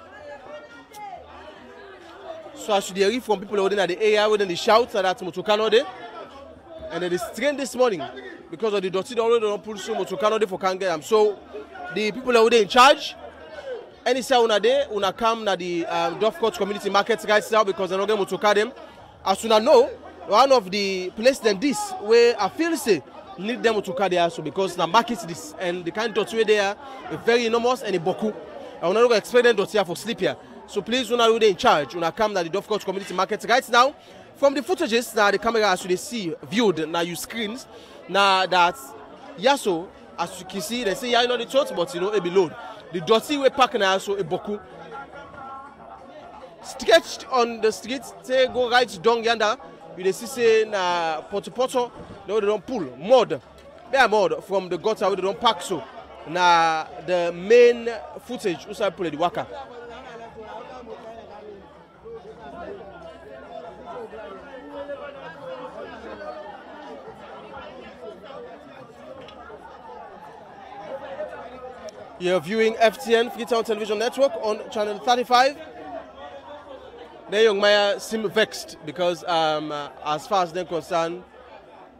So I should hear from people within the area within the shout that Motokano Day. And it is trained this morning because of the dirty they already don't pull so Motokano Day for Kangayam. So the people are in charge. Any say una day, una come na the Dovecot community market right now because they don't get Motokano them. As soon as know, one of the places than this where I feel say need them to carry also because the market this and the kind of dirty they are very enormous and a boku. I will not expect them dirty for sleep here. So please, una who in charge, una come na the Dovecot community market right now. From the footages, now the camera as you see viewed now you screens now that yaso as you can see they say yeah you know the truth but you know it below the dirty way park now also a boku stretched on the street say go right down yonder you see say na poto they don't pull mud there mud from the gutter where they don't pack so now the main footage also pull the worker. You're viewing FTN, Freetown Television Network on channel 35. The young Maya seem vexed because as far as they're concerned,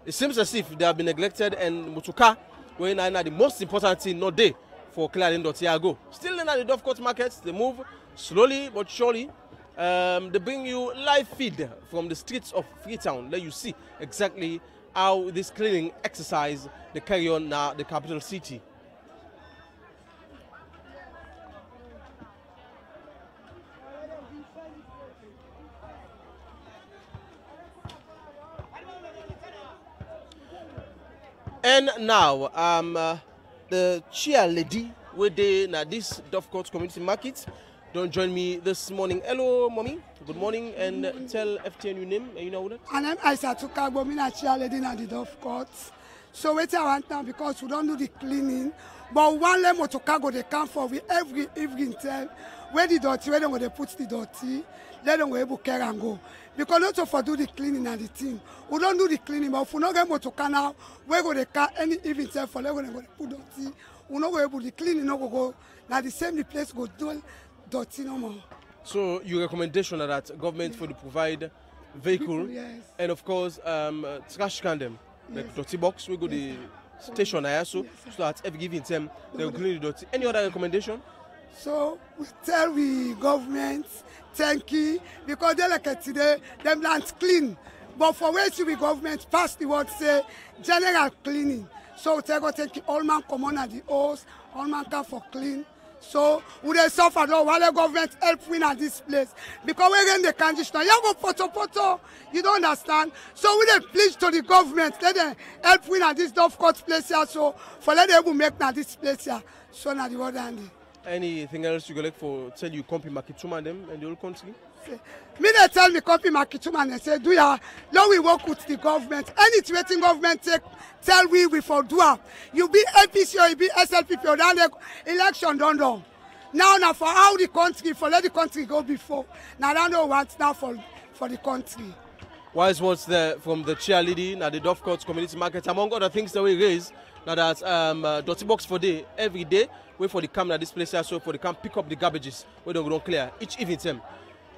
it seems as if they have been neglected and Mutuka, when I the most important thing not day for clearing Tiago. Still in the Dovecot markets, they move slowly but surely. They bring you live feed from the streets of Freetown. Let you see exactly how this cleaning exercise they carry on now the capital city. And now, the chair lady where they now this Dovecot Community Market. Don't join me this morning. Hello, mommy. Good morning, and tell FTN your name. You know that? And I'm Aisa Tukagbo, I'm a cheerleader at the Dovecot. So what I want now, because we don't do the cleaning, but one lemon to cargo they come for we every evening time where the dirty, where they put the dirty, let them go able to carry and go. Because not for do the cleaning and the thing. We don't do the cleaning, but if we not get motor car now, where go they car any evening time for let them go put dirty. We not go able to clean, no go now the same the place go do dirty no more. So your recommendation that government for to provide vehicle yes. And of course trash can them. Like dirty box, we go the station I so that every given time they will clean the dirty. Any other recommendation? So we tell the government thank you because they like it today, them lands clean. But for where to be government pass the word say general cleaning. So we go take all man come on at the house, all man come for clean. So we they suffer though while the government help win at this place. Because we're in the condition. You go poto. You don't understand. So we they please to the government, let them help win at this Dovecot place here. So for let them make now this place here. So now the word and anything else you go like for tell you company Makituma and them and the whole country? Me they tell me company Makituma and they say, do ya now we work with the government. Any waiting government take tell we for do up. You be APC or you be SLPP or down the election done. Now for how the country, for let the country go before. Now I don't want now for the country. Wise words there from the cheerleading at the Dovecot Community Market. Among other things that we raise, now that dirty box for day every day. Wait for the camp at this place here, so for the camp pick up the garbages where they don't clear each evening time.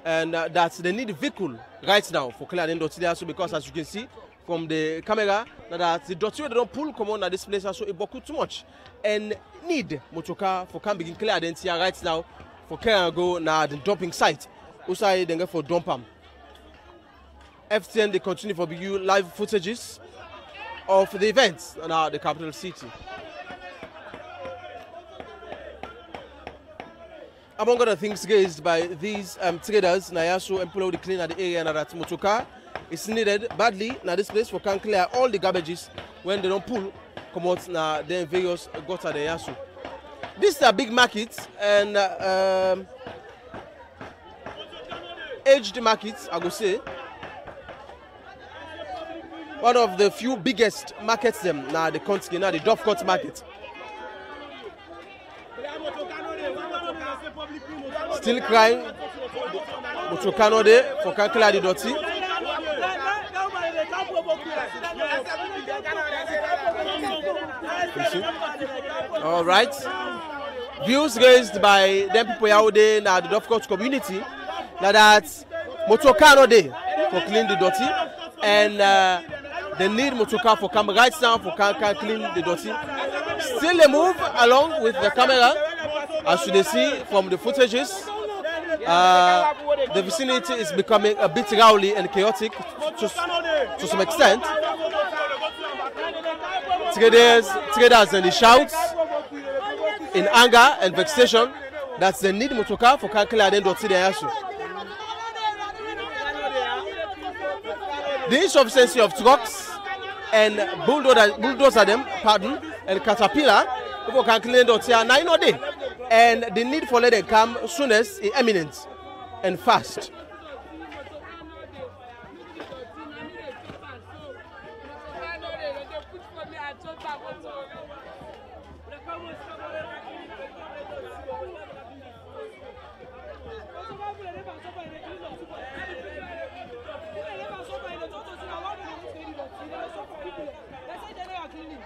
And that they need a vehicle right now for clearing dirty there, so because as you can see from the camera, that the dirty they don't pull come on at this place here, so it boku too much. And need motoka for camp begin clear then here right now for care and go now the dumping site. Also they go for dump them. FTN they continue for you live footages of the events in the capital city. Among other things raised by these traders, Nayaso employ the clean at the area and that motoka is needed badly now this place for can clear all the garbages when they don't pull come out now then various gutter the Yasu. This is a big market and aged market, I go say. One of the few biggest markets them now the country, now the Dovecot market. Still crying, Motokano there for Kankala the Doti. All right. Views raised by them people out there now the Dovecot community. Now that Motokano there for clean the Doti and they need Motoka for come right now for can clean the Doti. Still they move along with the camera. As you see from the footages, the vicinity is becoming a bit rowdy and chaotic to some extent. Traders and the shouts in anger and vexation that they need motoka for Kankala and Doti Yasu. The insufficiency of trucks and bulldozer them, and caterpillar for Kankala and Doti are 9 day. And the need for let them come soonest is imminent and fast.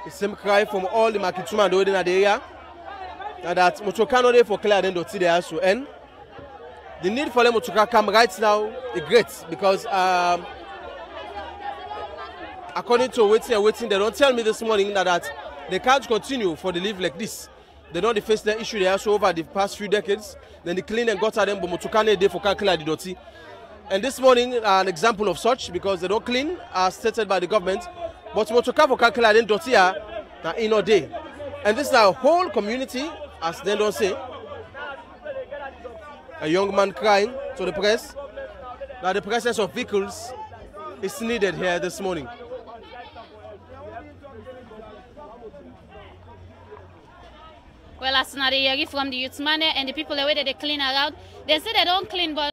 The same cry from all the Makituma and the area. That Motokano there for clear then doti there so and the need for them to come right now is great because according to waiting they don't tell me this morning that they can't continue for the live like this. They don't face the issue they also over the past few decades. Then the clean and gutter them but Motokano there for clear the doti. And this morning an example of such because they don't clean as stated by the government, but Motoka for clear then doti are in a day. And this is our whole community. As they don't say, a young man crying to the press that the presence of vehicles is needed here this morning. Well, as soon as they hear from the youth man and the people the way that they clean around, they say they don't clean, but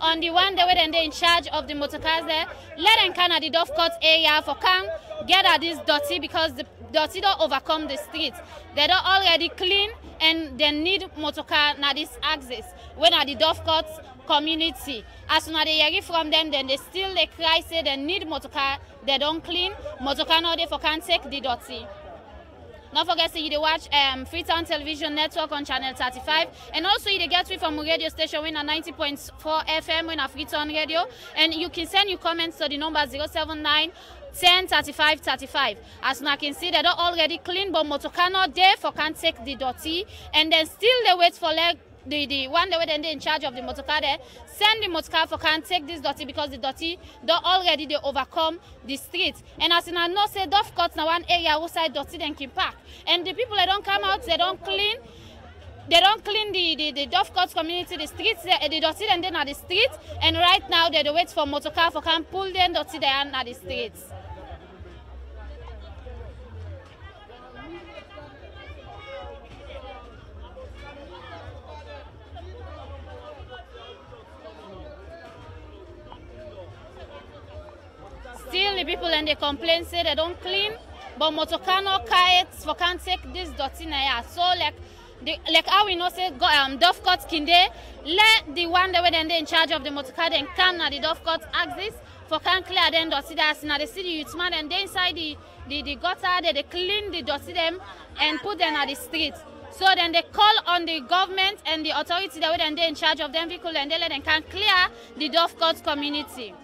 on the one day when they're in charge of the motorcars there, let them kind of the Dovecot area for can get at this dirty because the dirty don't overcome the streets. They don't already clean and they need motorcar na this access when at the Dovecot community. As soon as they hear from them, then they still they cry say they need motorcar, they don't clean, motorcar now they for can take the dirty. Don't forget to you watch Freetown Television Network on channel 35, and also you get it from radio station when at 90.4 FM when at Freetown Radio, and you can send your comments to the number 079 10 35 35. As I can see, they don't already clean, but motorcar not there for can take the dirty, and then still they wait for the one that they're in charge of the motorcar there, send the motorcar for can take this dirty because the dirty don't already they overcome the streets. And as I know say Dovecot now one area outside dirty then can park. And the people that don't come out, they don't clean the Dovecot community, the streets, the dirty and then at the streets. And right now they wait for motorcar for can pull them dirty there at the streets. Still, the people and they complain say they don't clean, but motorcar no kites for can't take this dirty now. So like how we know say Dovecot kinde let the one that when they in charge of the motorcar then can na the Dovecot axis for can clear them dirty that's now they see the youth man and they inside the gutter they clean the dirty them and put them at the street. So then they call on the government and the authority that when they in charge of them vehicle and they let them can clear the Dovecot community.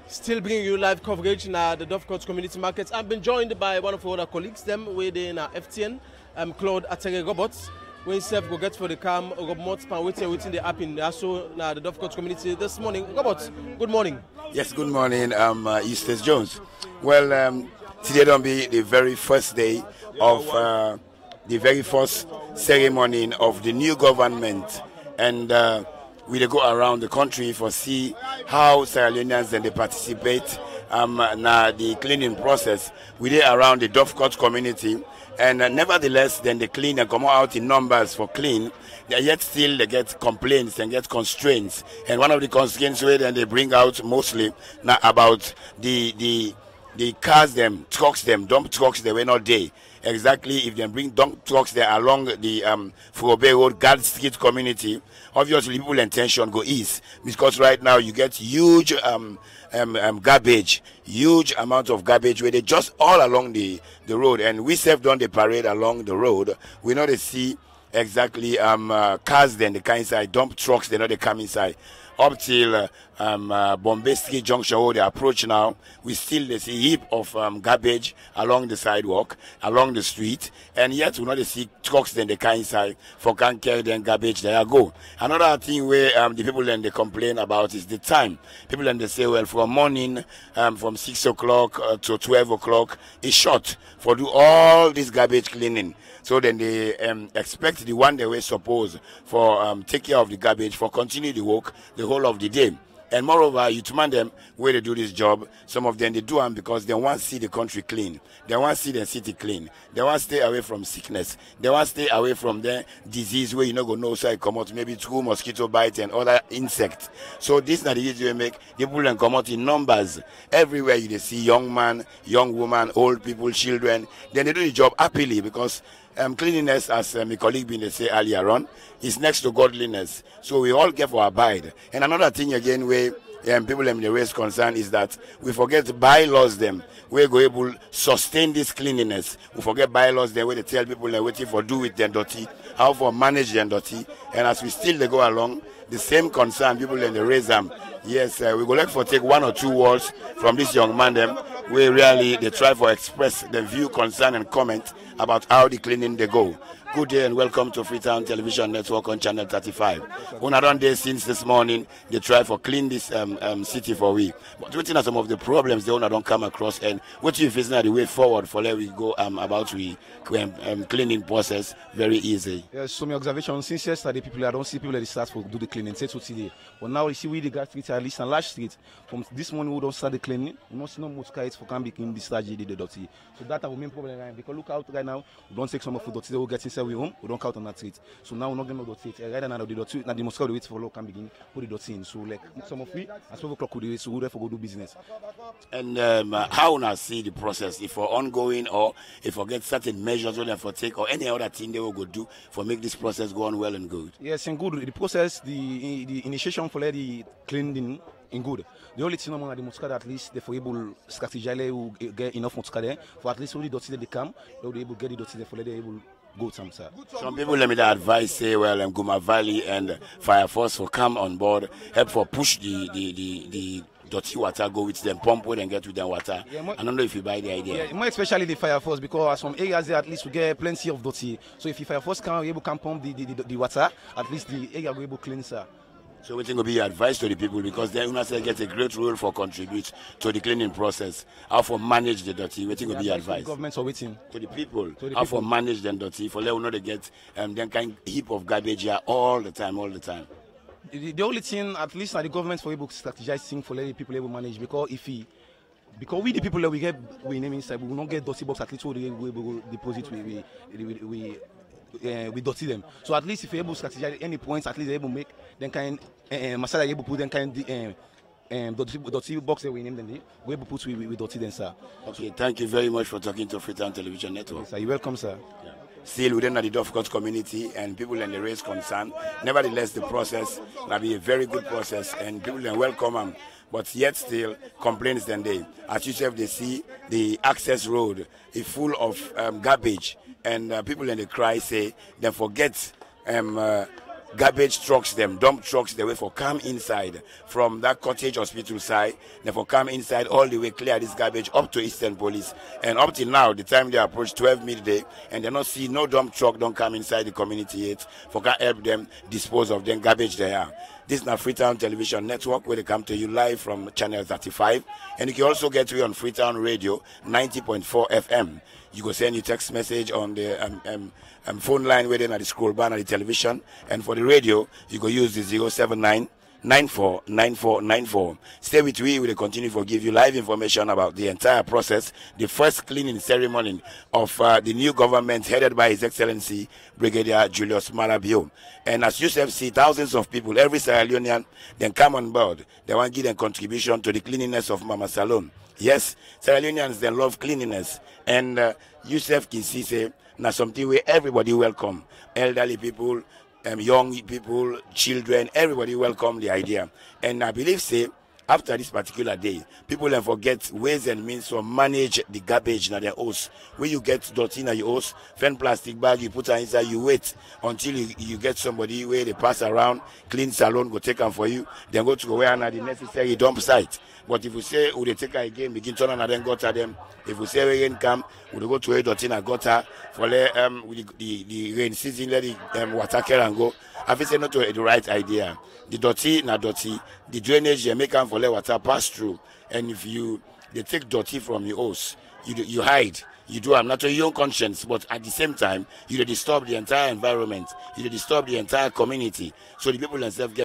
Still bringing you live coverage in the Dovecot community markets. I've been joined by one of our other colleagues, them within FTN, Claude Atere Robots. When self go get for the cam, Robots pan waiting the app in also the Dovecot community this morning. Robots, good morning. Yes, good morning, Eustace Jones. Well, today don't be the very first day of the very first ceremony of the new government, and we go around the country for see how Sierra Leoneans then they participate na the cleaning process. We dey around the Dovecot community, and nevertheless then they clean and come out in numbers for clean. Yet still they get complaints and get constraints, and one of the constraints where then they bring out mostly now about the cars them, trucks them, dump trucks they were not there. Exactly, if they bring dump trucks there along the Furobe Road, Guard Street community, obviously people intention go east, because right now you get huge garbage, huge amount of garbage where they just all along the road, and we self done the parade along the road. We know they see exactly cars then they come inside, dump trucks they know they come inside. Up till Bombay Street Junction where they approach now, we still see a heap of garbage along the sidewalk, along the street, and yet we not see trucks then they come inside for can carry them garbage there go. Another thing where the people then they complain about is the time. People then they say, well, from morning from 6 o'clock to 12 o'clock is short for do all this garbage cleaning. So then they expect the one they were supposed for take care of the garbage for continue the work the whole of the day. And moreover, you demand them where they do this job. Some of them they do them because they want to see the country clean. They want to see the city clean. They want to stay away from sickness. They want to stay away from the disease where you not gonna know so I come out maybe through mosquito bite and other insects. So this is not the easy way to make the people and come out in numbers. Everywhere you see young man, young woman, old people, children. Then they do the job happily because cleanliness, as my colleague been say earlier on, is next to godliness. So we all get for abide. And another thing again where people in the raise concern is that we forget bylaws them. We go able sustain this cleanliness. We forget bylaws them where they tell people they're waiting for do with their dirty, how for manage their dirty. And as we still they go along, the same concern people in the raise them. Yes, we go like for take one or two words from this young man them where really they try for express the view, concern and comment about how the cleaning they go. Good day and welcome to Freetown Television Network on Channel 35. Una done there since this morning. They try for clean this city for we. But what are some of the problems they don't come across, and what you facing the way forward for let we go about we cleaning process very easy. Yes, so my observation since yesterday, people I don't see people that start for do the cleaning. Say today, but now you see we the Gas Street at least and large street. From this morning we don't start the cleaning. We don't see no more kites for can be in this stage the dirty. So that's our main problem right now. Because look out right now, we don't take some of the dirty. They will get inside we home. We don't count on that street. So now we're not going to dirty. Right now the dirty. Now the Moscow wait for local can begin put the dirty in. So like some of we at 12 o'clock we do it. So we therefore go do business. And how now see the process if for ongoing or if we get certain measures we for take or any other thing they will go do for make this process go on well and good. Yes, and good. The process, the initiation for the cleaning in good. The only thing on the Moscow at least they for able strategically get enough Moscow there for at least all the dirty they come, they will be able to get the dirty there for they able go some sir. Some people let me the advice say well Guma Valley and Fire Force for come on board, help for push the dirty water, go with them, pump with and get with them water. Yeah, I don't know if you buy the idea. Yeah, more especially the Fire Force because some areas there at least we get plenty of dirty. So if the Fire Force can able can pump the water, at least the area will able clean sir. So we think will be your advice to the people because they get a great role for contribute to the cleaning process. How for manage the dirty, we think will be your advice. Governments are waiting. To the people. How for manage them dirty for let know they get them kind heap of garbage here all the time. The only thing at least the government for able to strategize things for let the people able manage because because we the people that we get we name inside we will not get dirty box at least we will deposit we dirty them. So at least if you're able to strategize any points, at least they're able to make then kind masala able to put then kind dirty box that we name them we able to put we dirty them sir. Okay, thank you very much for talking to Freetown Television Network. Yes, sir, you're welcome sir. Yeah. Still within the Dovecot community and people in the race concern. Nevertheless, the process will be a very good process and people will welcome them. But yet still complaints than they. As you they see the access road is full of garbage and people in the cry say they forget garbage trucks, them dump trucks, they way for come inside from that cottage hospital side, they for come inside all the way clear this garbage up to Eastern Police. And up till now, the time they approach 12 midday, and they not see no dump truck don't come inside the community yet for can help them dispose of them garbage there. This is now Freetown Television Network where they come to you live from Channel 35. And you can also get to on Freetown Radio 90.4 FM. You go send your text message on the phone line where they're at the scroll bar on the television. And for the radio, you go use the 079 949494. Stay with we will continue to give you live information about the entire process, the first cleaning ceremony of the new government headed by His Excellency Brigadier Julius Malabio. And as you see, thousands of people, every Sierra Leonean, then come on board. They want to give them contribution to the cleanliness of Mama Salon. Yes, Sierra Leoneans, they love cleanliness. And Yusuf Kisi say, now something where everybody welcome. Elderly people, young people, children, everybody welcome the idea. And I believe, say, after this particular day, people then forget ways and means to manage the garbage in their house. When you get dirty in your house, find plastic bag, you put it inside, you wait until you get somebody where they pass around, clean salon, go take them for you, then go to where the necessary dump site. But if you say, would they take her again, begin turn and then gutter them. If we say rain come, we go to a dirty and gutter for the rain season, let the water carry and go. I think say not the right idea. The dirty, not dirty. The drainage they make them for let water pass through. And if they take dirty from your house, you hide. You do not to your own conscience, but at the same time, you disturb the entire environment. You disturb the entire community. So the people themselves get